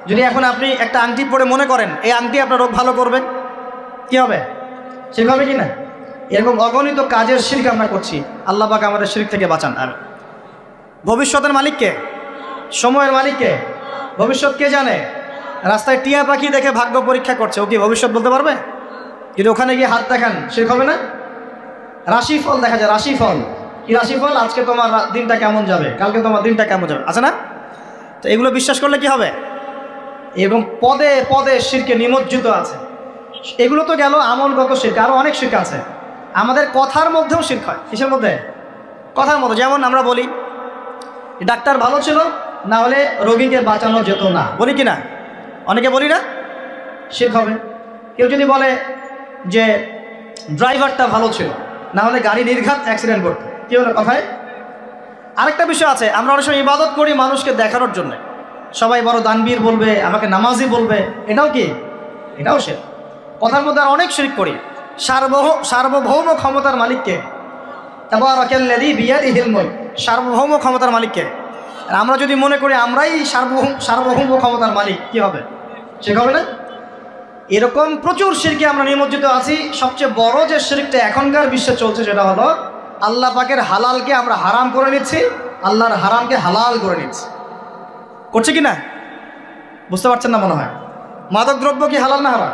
যদি এখন আপনি একটা আংটি পরে মনে করেন এই আংটি আপনার রোগ ভালো করবে, কি হবে? শিরক হবে কি না? এরকম অগণিত কাজের শিরক আমরা করছি। আল্লাহ পাক আমাদের শিরক থেকে বাঁচান। আর ভবিষ্যতের মালিককে, সময়ের মালিককে, ভবিষ্যৎ কে জানে? রাস্তায় টিয়া পাখি দেখে ভাগ্য পরীক্ষা করছে, ও কি ভবিষ্যৎ বলতে পারবে? যদি ওখানে গিয়ে হাত দেখান শিরক হবে না? রাশিফল দেখা যায়, রাশিফল কি? রাশিফল আজকে তোমার দিনটা কেমন যাবে, কালকে তোমার দিনটা কেমন যাবে, আছে না? তো এগুলো বিশ্বাস করলে কি হবে? এবং পদে পদে শিরকে নিমজ্জিত আছে। এগুলো তো গেল আমলগত শিরক, আরও অনেক শিরক আছে। আমাদের কথার মধ্যেও শিরক হয়। কিসের মধ্যে? কথার মধ্যে। যেমন আমরা বলি ডাক্তার ভালো ছিল, না হলে রোগীকে বাঁচানো যেত না, বলি কি না? অনেকে বলি না? শিরক হবে। কেউ যদি বলে যে ড্রাইভারটা ভালো ছিল, না হলে গাড়ি নির্ঘাত অ্যাক্সিডেন্ট করতো, কি হলো কথায়? আরেকটা বিষয় আছে, আমরা অনেক সময় ইবাদত করি মানুষকে দেখানোর জন্য, সবাই বড় দানবীর বলবে, আমাকে নামাজি বলবে, এটাও কি? এটাও শিরক। কথার মধ্যে আর অনেক শিরক করি। সার্বভৌম ক্ষমতার মালিককে, তাবারাকাল্লাযী বিয়াদিহিল মুলক, সার্বভৌম ক্ষমতার মালিককে আর আমরা যদি মনে করি আমরাই সার্বভৌম ক্ষমতার মালিক, কি হবে? শিরক হবে না? এরকম প্রচুর শিরকে আমরা নিমজ্জিত আছি। সবচেয়ে বড় যে শিরকটা এখনকার বিশ্বে চলছে সেটা হলো আল্লাহ পাকের হালালকে আমরা হারাম করে নিচ্ছি, আল্লাহর হারামকে হালাল করে নিচ্ছি। করছে কি না? বুঝতে পারছেন না মনে হয়। মাদক দ্রব্য কি হালাল না হারাম?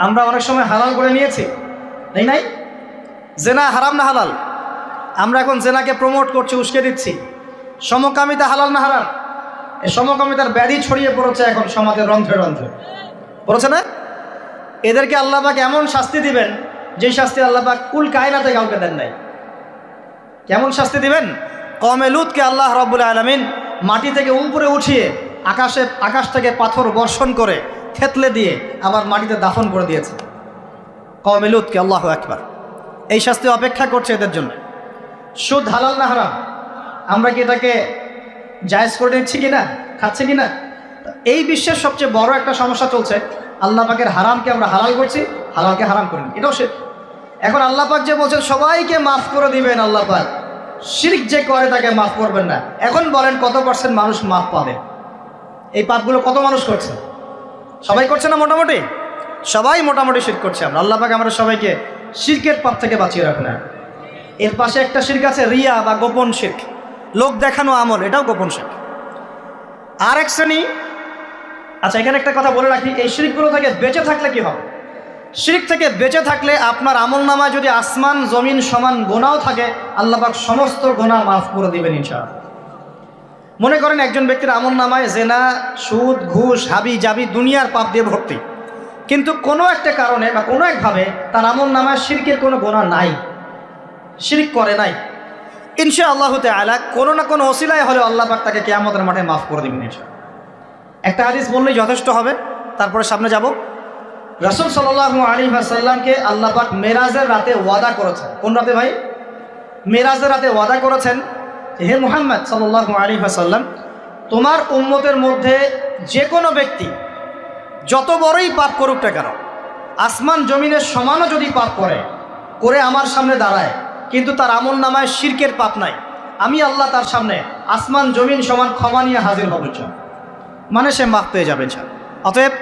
আমরা অনেক সময় হালাল করে নিয়েছি, নাই? জেনা হারাম না হালাল? আমরা এখন জেনাকে প্রমোট করছি, উস্কে দিচ্ছি। সমকামিতা হালাল না হারাম? এই সমকামিতার ব্যাধি ছড়িয়ে পড়েছে এখন সমাজের রন্ধ্রে রন্ধ্রে, পড়েছে না? এদেরকে আল্লাহ পাক এমন শাস্তি দিবেন যে শাস্তি আল্লাহ পাক কুল কায়নাতে কাউকে দেন নাই। কেমন শাস্তি দিবেন? কওমে লূতকে আল্লাহ রাব্বুল আলামিন মাটি থেকে উপরে উঠিয়ে আকাশ থেকে পাথর বর্ষণ করে থেতলে দিয়ে আবার মাটিতে দাফন করে দিয়েছে কওমে লূতকে। আল্লাহু আকবার। এই শাস্তি অপেক্ষা করছে এদের জন্য। সুদ হালাল না হারাম? আমরা কি এটাকে জায়েজ করে নিচ্ছি কিনা? খাচ্ছে কি না? এই বিশ্বের সবচেয়ে বড় একটা সমস্যা চলছে, আল্লাহ পাকের হারামকে আমরা হালাল করছি, হালালকে হারাম করিনি, এটাও শিরক। এখন আল্লাহ পাক যে বলছেন সবাইকে মাফ করে দিবেন আল্লাহ পাক, শিরক যে করে তাকে মাফ করবেন না। এখন বলেন কত পার্সেন্ট মানুষ মাফ পাবে? এই পাপগুলো কত মানুষ করছে? সবাই করছে না? মোটামুটি সবাই মোটামুটি শিরক করছে। আমরা আল্লাহ পাক আমরা সবাইকে শিরকের পাপ থেকে বাঁচিয়ে রাখুন। এর পাশে একটা শিরক আছে রিয়া বা গোপন শিরক, লোক দেখানো আমল, এটাও গোপন শিরক। আর এক শ্রেণী, আচ্ছা এখানে একটা কথা বলে রাখি, এই শিরকগুলো থেকে বেঁচে থাকলে কি হবে? শিরক থেকে বেঁচে থাকলে আপনার আমল নামায় যদি আসমান জমিন সমান গোনাও থাকে, আল্লাহ পাক সমস্ত গোনা মাফ করে দিবেন ইনশাআল্লাহ। মনে করেন একজন ব্যক্তির আমল নামায় জেনা, সুদ, ঘুষ, হাবি জাবি দুনিয়ার পাপ দিয়ে ভর্তি, কিন্তু কোনো একটা কারণে বা কোনো একভাবে তার আমল নামায় শিরকের কোনো গোনা নাই, শিরক করে নাই, ইনশাআল্লাহ তাআলা কোনো না কোনো ওসিলায় হলেও আল্লাহ পাক তাকে কিয়ামতের মাঠে মাফ করে দিবেন ইনশাআল্লাহ। একটা হাদিস বললেই যথেষ্ট হবে, তারপরে সামনে যাব। রাসূল সাল্লাল্লাহু আলাইহি ওয়াসাল্লামকে আল্লাহ পাক মেরাজের রাতে ওয়াদা করেছেন। কোন রাতে ভাই? মেরাজের রাতে ওয়াদা করেছেন, হে মুহাম্মদ সাল্লাল্লাহু আলাইহি ওয়াসাল্লাম, তোমার উম্মতের মধ্যে যে কোনো ব্যক্তি যত বড়ই পাপ করুক না কেন, আসমান জমিনের সমানও যদি পাপ করে আমার সামনে দাঁড়ায়, কিন্তু তার আমল নামায় শিরকের পাপ নাই, আমি আল্লাহ তার সামনে আসমান জমিন সমান ক্ষমা নিয়ে হাজির হব, মানে সে মাফ পেয়ে যাবে। অতএব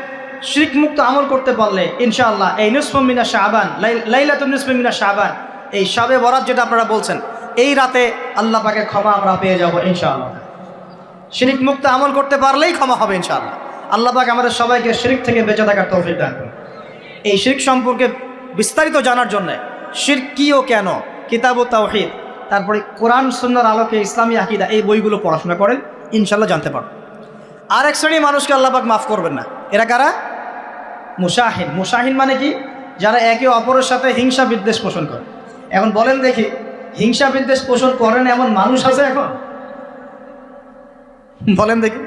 শিরক মুক্ত আমল করতে পারলে ইনশাআল্লাহ এই নিসফু মিনা শাবান, লাইলাতুন নিসফি মিনা শাবান, এই শবে বরাত যেটা আপনারা বলছেন, এই রাতে আল্লাহ পাকের ক্ষমা আমরা পেয়ে যাব ইনশাআল্লাহ। শিরক মুক্ত আমল করতে পারলেই ক্ষমা হবে ইনশাআল্লাহ। আল্লাহ পাক আমাদের সবাইকে শিরক থেকে বেঁচে থাকার তৌফিক দান করুন। এই শিরক সম্পর্কে বিস্তারিত জানার জন্য শিরক কি ও কেন, কিতাব ও তাওহীদ, তারপরে কোরআন সুন্নাহর আলোকে ইসলামী আকীদা, এই বইগুলো পড়াশোনা করেন, ইনশাআল্লাহ জানতে পারবেন। আর এক শ্রেণী মানুষকে আল্লাহ পাক মাফ করবেন না। এরা কারা? মুশাহিন। মুশাহিন মানে কি? যারা একে অপরের সাথে হিংসা বিদ্বেষ পোষণ করে। এখন বলেন দেখি, হিংসা বিদ্বেষ পোষণ করেন এমন মানুষ আছে এখন? বলেন দেখি।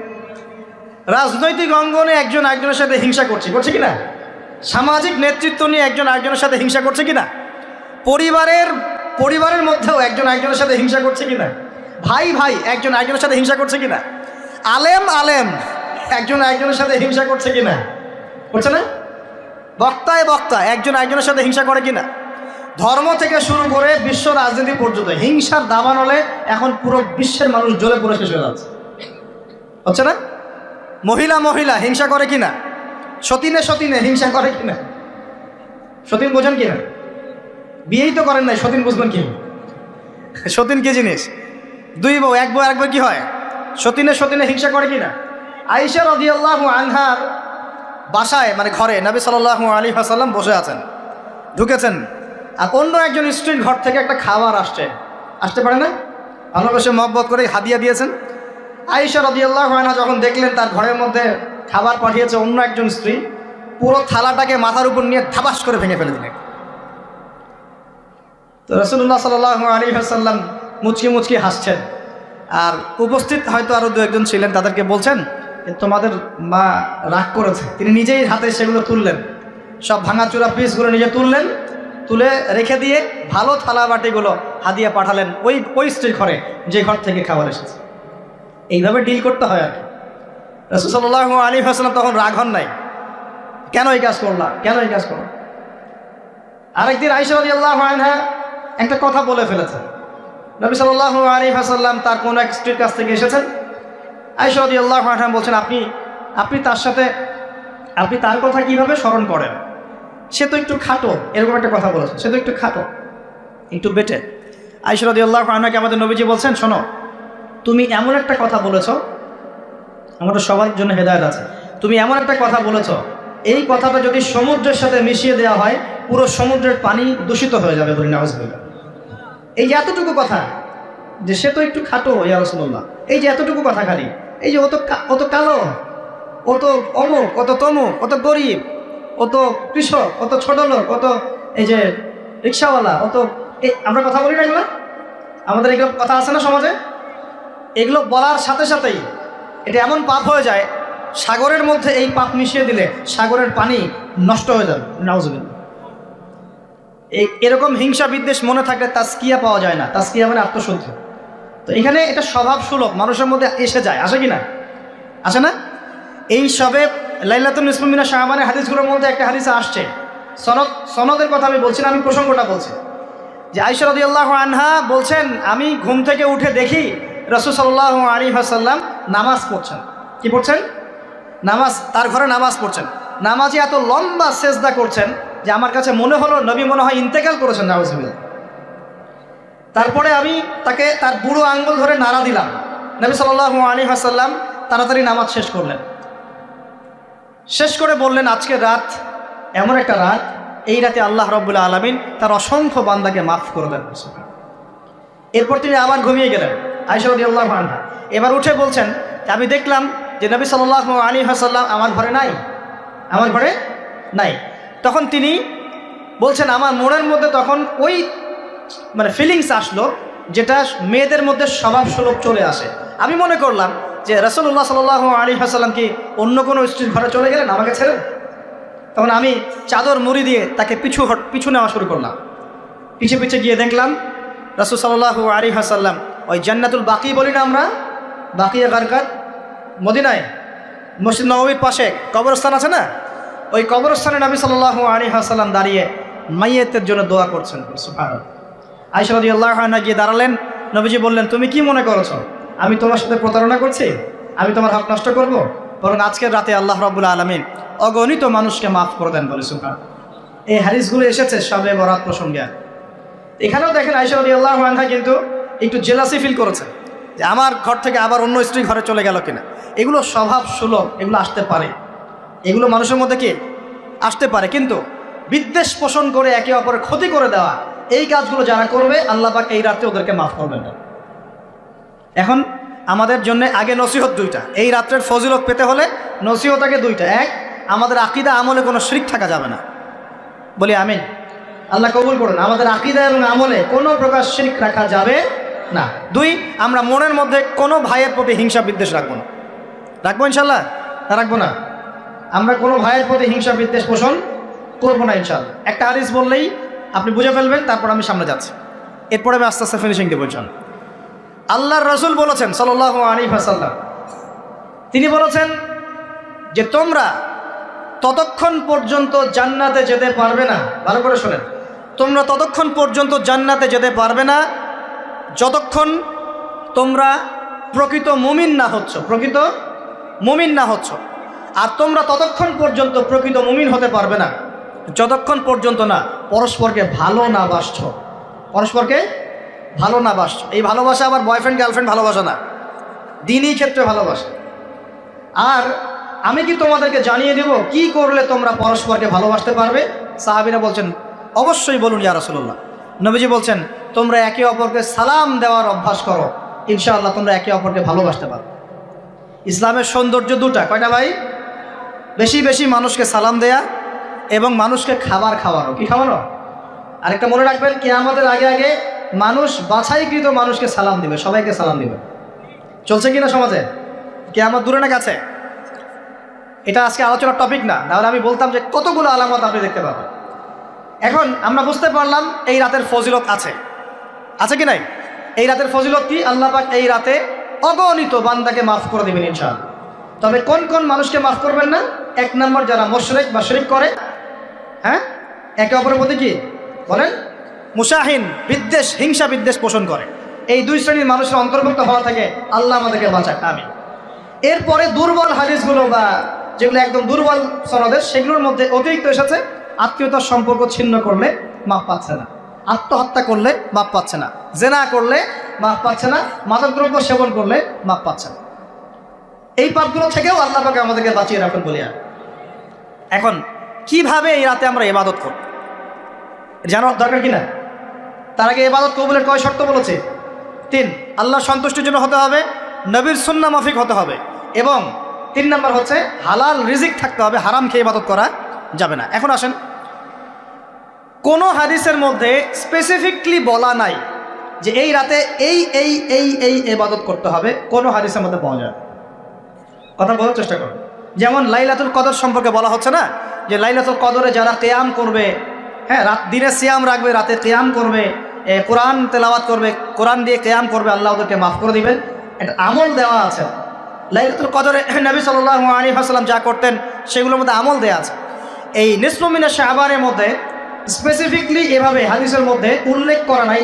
রাজনৈতিক অঙ্গনে একজন আরেকজনের সাথে হিংসা করছে কিনা? সামাজিক নেতৃত্ব নিয়ে একজন আরেকজনের সাথে হিংসা করছে কিনা? পরিবারের মধ্যেও একজন আরেকজনের সাথে হিংসা করছে কিনা? ভাই একজন আরেকজনের সাথে হিংসা করছে কিনা? আলেম একজন আরেকজনের সাথে হিংসা করছে কিনা? করছে না? বক্তা একজন আরেকজনের সাথে হিংসা করে কিনা? ধর্ম থেকে শুরু করে বিশ্ব রাজনীতি পর্যন্ত হিংসার দাবানলে এখন পুরো বিশ্বের মানুষ জ্বলে পুরো শেষ হয়ে যাচ্ছে, হচ্ছে না? মহিলা হিংসা করে কিনা? সতীনে হিংসা করে কিনা? সতীন বোঝেন কিনা? বিয়েই তো করেন নাই, সতীন বুঝবেন কি? সতীন কি জিনিস? দুই বউ, এক বউ আরেক বউ কি হয়? সতীনে হিংসা করে কিনা? আয়েশা রাদিয়াল্লাহু আনহার বাসায়, মানে ঘরে নবী সাল্লাল্লাহু আলাইহি ওয়াসাল্লাম বসে আছেন, ঢুকেছেন, আর অন্য একজন স্ত্রীর ঘর থেকে একটা খাবার আসতে পারে না, ভালোবেসে মহব্বত করে হাদিয়া দিয়েছেন। আয়েশা রাদিয়াল্লাহু আনহা যখন দেখলেন তার ঘরের মধ্যে খাবার পাঠিয়েছে অন্য একজন স্ত্রী, পুরো থালাটাকে মাথার উপর নিয়ে থাবাস করে ভেঙে ফেলে দিলেন। তো রাসূলুল্লাহ সাল্লাল্লাহু আলাইহি ওয়াসাল্লাম মুচকি হাসছেন, আর উপস্থিত হয়তো আরও দু একজন ছিলেন, তাদেরকে বলছেন তোমাদের মা রাগ করেছে। তিনি নিজেই হাতে সেগুলো তুললেন, সব ভাঙাচোরা পিসগুলো নিজে তুলে রেখে দিয়ে ভালো থালা বাটিগুলো হাদিয়া পাঠালেন ওই স্ত্রীর ঘরে, যে ঘর থেকে খাবার এসেছে। এইভাবে ডিল করতে হয় আর কি। রাসূল সাল্লাল্লাহু আলাইহি ওয়াসাল্লাম তখন রাগ হন নাই, কেন এই কাজ করলাম। আরেকদিন আয়েশা রাদিয়াল্লাহু আনহা একটা কথা বলে ফেলেছেন। নবী সাল্লাল্লাহু আলাইহি ওয়াসাল্লাম তার কোন এক স্ত্রীর কাছ থেকে এসেছেন। আয়েশা রাদিয়াল্লাহু আনহা বলছেন, আপনি তার কথা কিভাবে স্মরণ করেন? সে তো একটু খাটো, এরকম একটা কথা বলেছেন, সে তো একটু খাটো, একটু বেটে। আয়েশা রাদিয়াল্লাহু আনহাকে আমাদের নবীজি বলছেন, শোনো, তুমি এমন একটা কথা বলেছ, আমাদের সবার জন্য হেদায়েত আছে, তুমি এমন একটা কথা বলেছ, এই কথাটা যদি সমুদ্রের সাথে মিশিয়ে দেওয়া হয়, পুরো সমুদ্রের পানি দূষিত হয়ে যাবে। বলি নাউযুবিল্লাহ। এই যে এতটুকু কথা, যে সে তো একটু খাটো ইয়া রাসূলুল্লাহ, এই যে এতটুকু কথা, খালি এই যে অত কালো, অত অমুক, অত তমুক, অত গরিব, অত কৃষক, অত ছোট লোক, অত এই যে রিক্সাওয়ালা, আমরা কথা বলি না এগুলো? আমাদের এগুলো কথা আছে না সমাজে? এগুলো বলার সাথে সাথেই এটা এমন পাপ হয়ে যায়, সাগরের মধ্যে এই পাপ মিশিয়ে দিলে সাগরের পানি নষ্ট হয়ে যাবে। নাউযুবিল্লাহ। এরকম হিংসা বিদ্বেষ মনে থাকলে তাজকিয়া পাওয়া যায় না। তাজকিয়া মানে আত্মশুদ্ধি। তো এখানে এটা স্বভাব সুলভ, মানুষের মধ্যে এসে যায়, আসে কি না? আছে না? এই সবে লাইলাতুল নিসফু মিনা শাবানের হাদিসগুলোর মধ্যে একটা হাদিস আসছে, সনদের কথা আমি বলছি না, আমি প্রসঙ্গটা বলছি, যে আয়েশা রাদিয়াল্লাহু আনহা বলছেন, আমি ঘুম থেকে উঠে দেখি রাসূল সাল্লাল্লাহু আলাইহি ওয়াসাল্লাম নামাজ পড়ছেন। কি পড়ছেন? নামাজ, তার ঘরে নামাজ পড়ছেন। নামাজে এত লম্বা সেজদা করছেন যে আমার কাছে মনে হলো নবী মনে হয় ইন্তেকাল করেছেন, নাউজুবিল্লাহ। তারপরে আমি তাকে তার বুড়ো আঙ্গুল ধরে নাড়া দিলাম। নবী সাল্লাল্লাহু আলাইহি ওয়াসাল্লাম তাড়াতাড়ি নামাজ শেষ করলেন, শেষ করে বললেন, আজকে রাত এমন একটা রাত, এই রাতে আল্লাহ রাব্বুল আলামিন তার অসংখ্য বান্দাকে মাফ করে দেন। এরপর তিনি আবার ঘুমিয়ে গেলেন, আয়েশা রাদিয়াল্লাহু আনহা। এবার উঠে বলছেন, আমি দেখলাম যে নবী সাল্লাল্লাহু আলাইহি ওয়াসাল্লাম আমার ঘরে নাই, আমার ঘরে নাই। তখন তিনি বলছেন, আমার মনের মধ্যে তখন ওই ফিলিংস আসলো যেটা মেয়েদের মধ্যে স্বভাবস্বরূপ চলে আসে। আমি মনে করলাম যে রাসূলুল্লাহ সাল্লাল্লাহু আলাইহি ওয়াসাল্লাম কি অন্য কোনো স্ত্রীর ঘরে চলে গেলেন আমাকে ছেড়ে। তখন আমি চাদর মুড়ি দিয়ে তাকে পিছু নেওয়া শুরু করলাম। পিছে পিছে গিয়ে দেখলাম রাসূল সাল্লাল্লাহু আলাইহি ওয়াসাল্লাম ওই জান্নাতুল বাকি বলি না আমরা, বাকিয়া গারকাত, মদিনায় মসজিদ নববীর পাশে কবরস্থান আছে না, ওই কবরস্থানে নবী সাল্লাল্লাহু আলাইহি ওয়াসাল্লাম দাঁড়িয়ে মাইয়েতের জন্য দোয়া করছেন। সুবহানাল্লাহ। আয়েশা রাদিয়াল্লাহু আনহা গিয়ে দাঁড়ালেন, নবীজি বললেন, তুমি কি মনে করছো আমি তোমার সাথে প্রতারণা করছি, আমি তোমার হক নষ্ট করব? বরং আজকের রাতে আল্লাহ রাব্বুল আলামিন অগণিত মানুষকে মাফ করে দেন বলে। সুবহানাল্লাহ। এই হাদিসগুলো এসেছে শবে বরাত প্রসঙ্গে। এখানেও দেখেন আয়েশা রাদিয়াল্লাহু আনহা কিন্তু একটু জেলাসি ফিল করেছেন যে আমার ঘর থেকে আবার অন্য স্ত্রী ঘরে চলে গেল কিনা। এগুলো স্বভাব সুলভ, এগুলো আসতে পারে, এগুলো মানুষের মধ্যে কি আসতে পারে, কিন্তু বিদ্বেষ পোষণ করে একে অপরের ক্ষতি করে দেওয়া, এই কাজগুলো যারা করবে আল্লাহ পাক এই রাতে ওদেরকে মাফ করবেন না। এখন আমাদের জন্য আগে নসিহত দুইটা, এই রাত্রের ফজিলত পেতে হলে নসিহত আগে দুইটা। এক, আমাদের আকীদা আমলে কোনো শিরক থাকা যাবে না, বলি আমিন। আল্লাহ কবুল করুন। আমাদের আকীদা এবং আমলে কোনো প্রকার শিরক রাখা যাবে না। দুই, আমরা মনের মধ্যে কোনো ভাইয়ের প্রতি হিংসা বিদ্বেষ রাখবো না। রাখবো ইনশাল্লাহ? না রাখবো না। আমরা কোনো ভাইয়ের প্রতি হিংসা বিদ্বেষ পোষণ করবো না ইনশাল্লাহ। একটা হাদিস বললেই আপনি বুঝে ফেলবেন, তারপর আমি সামনে যাচ্ছি, এরপরে আমি আস্তে আস্তে ফিনিশিং দেবো ইনশাল্লাহ। আল্লাহর রাসূল বলেছেন সাল্লাল্লাহু আলাইহি ওয়াসাল্লাম, তিনি বলেছেন যে তোমরা ততক্ষণ পর্যন্ত জান্নাতে যেতে পারবে না, ভালো করে শোনেন, তোমরা ততক্ষণ পর্যন্ত জান্নাতে যেতে পারবে না যতক্ষণ তোমরা প্রকৃত মুমিন না হচ্ছ, প্রকৃত মুমিন না হচ্ছ। আর তোমরা ততক্ষণ পর্যন্ত প্রকৃত মুমিন হতে পারবে না যতক্ষণ পর্যন্ত না পরস্পরকে ভালো না বাসছ, পরস্পরকে ভালো না বাসছ। এই ভালোবাসা আবার বয়ফ্রেন্ড গার্লফ্রেন্ড ভালোবাসা না, দিনই ক্ষেত্রে ভালোবাসা। আর আমি কি তোমাদেরকে জানিয়ে দেব কি করলে তোমরা পরস্পরকে ভালোবাসতে পারবে? সাহাবীরা বলছেন, অবশ্যই বলুন ইয়া রাসূলুল্লাহ। নবীজি বলছেন, তোমরা একে অপরকে সালাম দেওয়ার অভ্যাস করো, ইনশাআল্লাহ তোমরা একে অপরকে ভালোবাসতে পারবে। ইসলামের সৌন্দর্য দুটা, কয়টা ভাই? বেশি বেশি মানুষকে সালাম দেয়া এবং মানুষকে খাবার খাওয়ানো। কি খাওয়ানো? আরেকটা মনে রাখবেন, কিয়ামতের আগে আগে মানুষ বাছাইকৃত মানুষকে সালাম দিবে, সবাইকে সালাম দিবে। চলছে কিনা সমাজে? কিয়ামত দূরে না কাছে? এটা আজকে আলোচনার টপিক না, তাহলে আমি বলতাম যে কতগুলো আলামত আপনি দেখতে পাবেন। এখন আমরা বুঝতে পারলাম এই রাতের ফজিলত আছে, আছে কি নাই? এই রাতের ফজিলত কি? আল্লাহ পাক এই রাতে অগণিত বান্দাকে মাফ করে দেবেন ইনশাআল্লাহ। তবে কোন কোন মানুষকে মাফ করবেন না? এক নম্বর, যারা মুশরিক বা শিরক করে, হ্যাঁ, একে অপরের প্রতি কি বলেন, মুশাহিন, বিদ্বেষ, হিংসা বিদ্বেষ পোষণ করে, এই দুই শ্রেণীর মানুষের অন্তর্ভুক্ত হওয়া থেকে আল্লাহ আমাদেরকে বাঁচাক, আমিন। এরপরে দুর্বল হাদিসগুলো বা যেগুলো একদম দুর্বল সনদের, সেগুলোর মধ্যে অতিরিক্ত এসেছে আত্মীয়তার সম্পর্ক ছিন্ন করলে মাফ পাচ্ছে না, আত্মহত্যা করলে মাফ পাচ্ছে না, জেনা করলে মাফ পাচ্ছে না, মাদকদ্রব্য সেবন করলে মাফ পাচ্ছে না। এই পাপগুলো থেকেও আল্লাহ পাক আমাদেরকে বাঁচিয়ে রাখুন বলিয়া। এখন কিভাবে এই রাতে আমরা ইবাদত করব জানার দরকার কিনা? তার আগে ইবাদত কবুলের কয় শর্ত বলেছে? 3। আল্লাহ সন্তুষ্টির জন্য হতে হবে, নবীর সুন্নাহ মাফিক হতে হবে, এবং 3 নম্বর হচ্ছে হালাল রিজিক থাকতে হবে, হারাম খেয়ে ইবাদত করা যাবে না। এখন আসেন, কোন হাদিসের মধ্যে স্পেসিফিকলি বলা নাই যে এই রাতে এই এই এই এই ইবাদত করতে হবে, কোন হাদিসের মধ্যে পাওয়া যায়? কথা বলার চেষ্টা করুন। যেমন লাইলাতুল কদর সম্পর্কে বলা হচ্ছে না, যে লাইলাতুল কদরে যারা কিয়াম করবে, হ্যাঁ, রাত দিনে সিয়াম রাখবে, রাতে কিয়াম করবে, কোরআন তেলাওয়াত করবে, কোরআন দিয়ে কিয়াম করবে, আল্লাহ ওদেরকে মাফ করে দিবেন। একটা আমল দেওয়া আছে, লাইলাতুল কদরে নবী সাল্লাল্লাহু আলাইহি ওয়াসাল্লাম যা করতেন সেগুলোর মধ্যে আমল দেয়া আছে। এই নিসফু মিনাশ শাবানের মধ্যে স্পেসিফিকলি এভাবে হাদিসের মধ্যে উল্লেখ করা নাই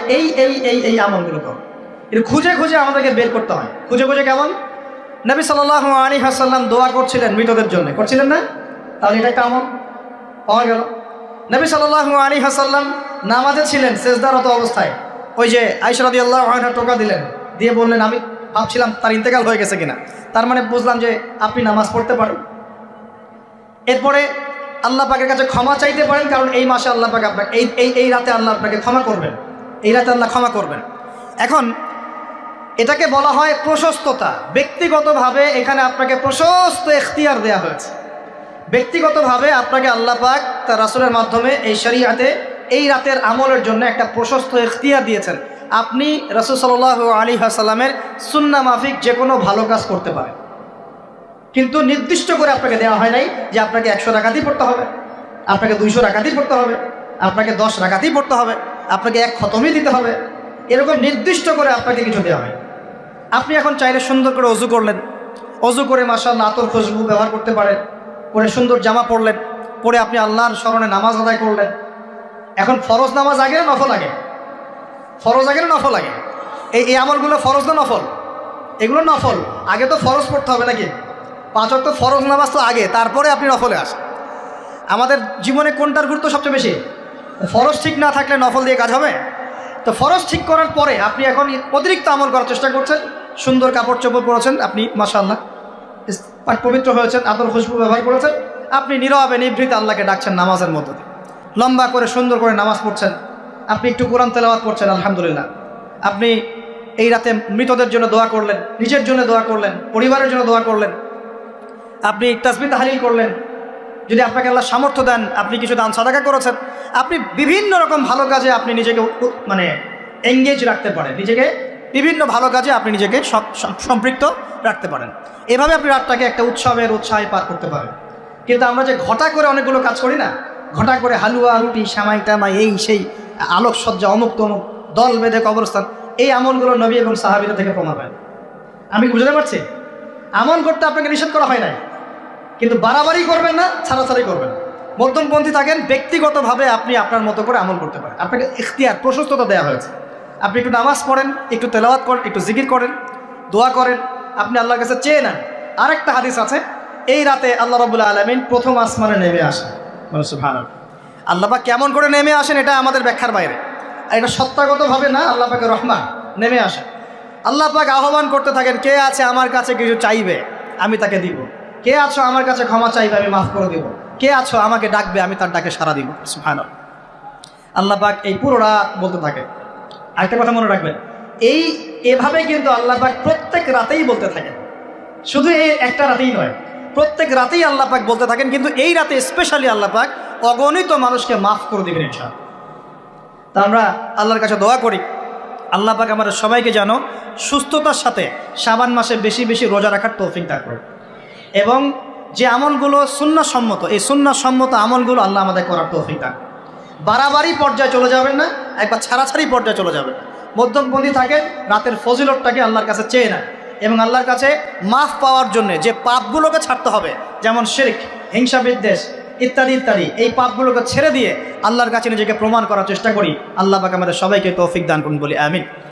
এই আমলগুলো করো। এটা খুঁজে খুঁজে আমাদেরকে বের করতে হয়। খুঁজে খুঁজে কেমন? নবী সাল্লাল্লাহু আলাইহি ওয়াসাল্লাম দোয়া করছিলেন মৃতদের জন্য, করছিলেন না? তাহলে এটা একটা আমল পাওয়া গেল। নবী সাল্লাল্লাহু আলাইহি ওয়াসাল্লাম নামাজে ছিলেন সেজদারত অবস্থায়, ওই যে আয়েশা রাদিয়াল্লাহু আনহা টোকা দিলেন, দিয়ে বললেন আমি ভাবছিলাম তার ইন্তেকাল হয়ে গেছে কিনা, তার মানে বুঝলাম যে আপনি নামাজ পড়তে পারেন। এরপরে আল্লাহ পাকের কাছে ক্ষমা চাইতে পারেন, কারণ এই মাসে আল্লাহ পাক আপনাকে এই রাতে আল্লাহ আপনাকে ক্ষমা করবেন, এই রাতে আল্লাহ ক্ষমা করবেন। এখন এটাকে বলা হয় প্রশস্ততা। ব্যক্তিগতভাবে এখানে আপনাকে প্রশস্ত এখতিয়ার দেওয়া হয়েছে। ব্যক্তিগতভাবে আপনাকে আল্লাহ পাক তার রাসূলের মাধ্যমে এই শরীয়তে এই রাতের আমলের জন্য একটা প্রশস্ত এখতিয়ার দিয়েছেন। আপনি রাসূল সাল্লাল্লাহু আলাইহি ওয়াসাল্লামের সুন্নাহ মাফিক যে কোনো ভালো কাজ করতে পারেন, কিন্তু নির্দিষ্ট করে আপনাকে দেওয়া হয় নাই যে আপনাকে 100 রাকাতই পড়তে হবে, আপনাকে 200 রাকাতই পড়তে হবে, আপনাকে 10 রাকাতই পড়তে হবে, আপনাকে 1 খতমই দিতে হবে, এরকম নির্দিষ্ট করে আপনাকে কিছু দেওয়া হয়। আপনি এখন চাইলে সুন্দর করে অজু করলেন, অজু করে মাশাআল্লাহ আতর খুশবু ব্যবহার করতে পারেন, পরে সুন্দর জামা পরলেন, পরে আপনি আল্লাহর স্মরণে নামাজ আদায় করলেন। এখন ফরজ নামাজ আগে না নফল আগে? ফরজ আগে না নফল আগে? এই আমলগুলো ফরজ না নফল? এগুলো নফল। আগে তো ফরজ পড়তে হবে নাকি? 5 ওয়াক্ত ফরজ নামাজ তো আগে, তারপরে আপনি নফলে আসেন। আমাদের জীবনে কোনটার গুরুত্ব সবচেয়ে বেশি? ফরজ ঠিক না থাকলে নফল দিয়ে কাজ হবে? তো ফরজ ঠিক করার পরে আপনি এখন অতিরিক্ত আমল করার চেষ্টা করছেন, সুন্দর কাপড় চোপড় পরেছেন, আপনি মাশাআল্লাহ পবিত্র হয়েছেন, আতর খুশবু ব্যবহার করেছেন, আপনি নীরবে নিভৃত আল্লাহকে ডাকছেন নামাজের মধ্যে দিয়ে, লম্বা করে সুন্দর করে নামাজ পড়ছেন, আপনি একটু কোরআন তেলাওয়াত করছেন, আলহামদুলিল্লাহ। আপনি এই রাতে মৃতদের জন্য দোয়া করলেন, নিজের জন্য দোয়া করলেন, পরিবারের জন্য দোয়া করলেন, আপনি তাসবিহ তাহলিল করলেন, যদি আপনাকে আল্লাহ সামর্থ্য দেন আপনি কিছু দান সাদাকা করেছেন, আপনি বিভিন্ন রকম ভালো কাজে আপনি নিজেকে মানে এঙ্গেজ রাখতে পারেন, নিজেকে বিভিন্ন ভালো কাজে আপনি নিজেকে সম্পৃক্ত রাখতে পারেন। এভাবে আপনি রাতটাকে একটা উৎসবের উৎসাহে পার করতে পারেন। কিন্তু আমরা যে ঘটা করে অনেকগুলো কাজ করি না, ঘটা করে হালুয়া রুটি সামাই টামাই এই সেই আলোকসজ্জা অমুক তমুক দল বেঁধে কবরস্থান, এই আমলগুলো নবী এবং সাহাবীরা থেকে প্রমাণ হয়। আমি বুঝতে পারছি আমল করতে আপনাকে নিষেধ করা হয় নাই, কিন্তু বাড়াবাড়ি করবেন না, ছাড়াছাড়ি করবেন না, মধ্যমপন্থী থাকেন। ব্যক্তিগতভাবে আপনি আপনার মতো করে আমল করতে পারেন, আপনাকে ইখতিয়ার প্রশস্ততা দেওয়া হয়েছে। আপনি একটু নামাজ পড়েন, একটু তেলাওয়াত করেন, একটু জিকির করেন, দোয়া করেন, আপনি আল্লাহর কাছে চেয়ে নেন। আরেকটা হাদিস আছে, এই রাতে আল্লাহ রাব্বুল আলামিন প্রথম আসমানে নেমে আসেন। সুবহানাল্লাহ। আল্লাহ পাক কেমন করে নেমে আসেন এটা আমাদের ব্যাখ্যার বাইরে, আর এটা সত্তাগতভাবে না, আল্লাহ পাকের রহমান নেমে আসেন। আল্লাহ পাক আহ্বান করতে থাকেন, কে আছে আমার কাছে কিছু চাইবে আমি তাকে দিব, কে আছো আমার কাছে ক্ষমা চাইবে আমি মাফ করে দিব, কে আছো আমাকে ডাকবে আমি তার ডাকে সাড়া দিব। সুবহানাল্লাহ। আল্লাহ পাক এই পুরো রাত বলতে থাকে। আরেকটা কথা মনে রাখবেন, এভাবে কিন্তু আল্লাহ পাক প্রত্যেক রাতেই বলতে থাকেন, শুধু এই একটা রাতেই নয়, প্রত্যেক রাতেই আল্লাহ পাক বলতে থাকেন। কিন্তু এই রাতে স্পেশালি আল্লাহ পাক অগণিত মানুষকে মাফ করে দেবেন ইনশাআল্লাহ। তা আমরা আল্লাহর কাছে দোয়া করি, আল্লাহ পাক আমাদের সবাইকে যেন সুস্থতার সাথে শাবান মাসে বেশি বেশি রোজা রাখার তৌফিক দান করেন, এবং যে আমলগুলো সুন্নাহসম্মত এই সুন্নাহসম্মত আমলগুলো আল্লাহ আমাদের করার তৌফিক দান। বাড়াবাড়ি পর্যায়ে চলে যাবেন না, একবার ছাড়াছাড়ি পর্যায়ে চলে যাবেন না, মধ্যমপন্থী থাকেন। রাতের ফজিলতটাকে আল্লাহর কাছে চেয়ে নেন, এবং আল্লাহর কাছে মাফ পাওয়ার জন্য যে পাপগুলোকে ছাড়তে হবে, যেমন শিরক, হিংসা বিদ্বেষ ইত্যাদি ইত্যাদি, এই পাপগুলোকে ছেড়ে দিয়ে আল্লাহর কাছে নিজেকে প্রমাণ করার চেষ্টা করি। আল্লাহ পাক আমাদের সবাইকে তৌফিক দান করুন বলি আমিন।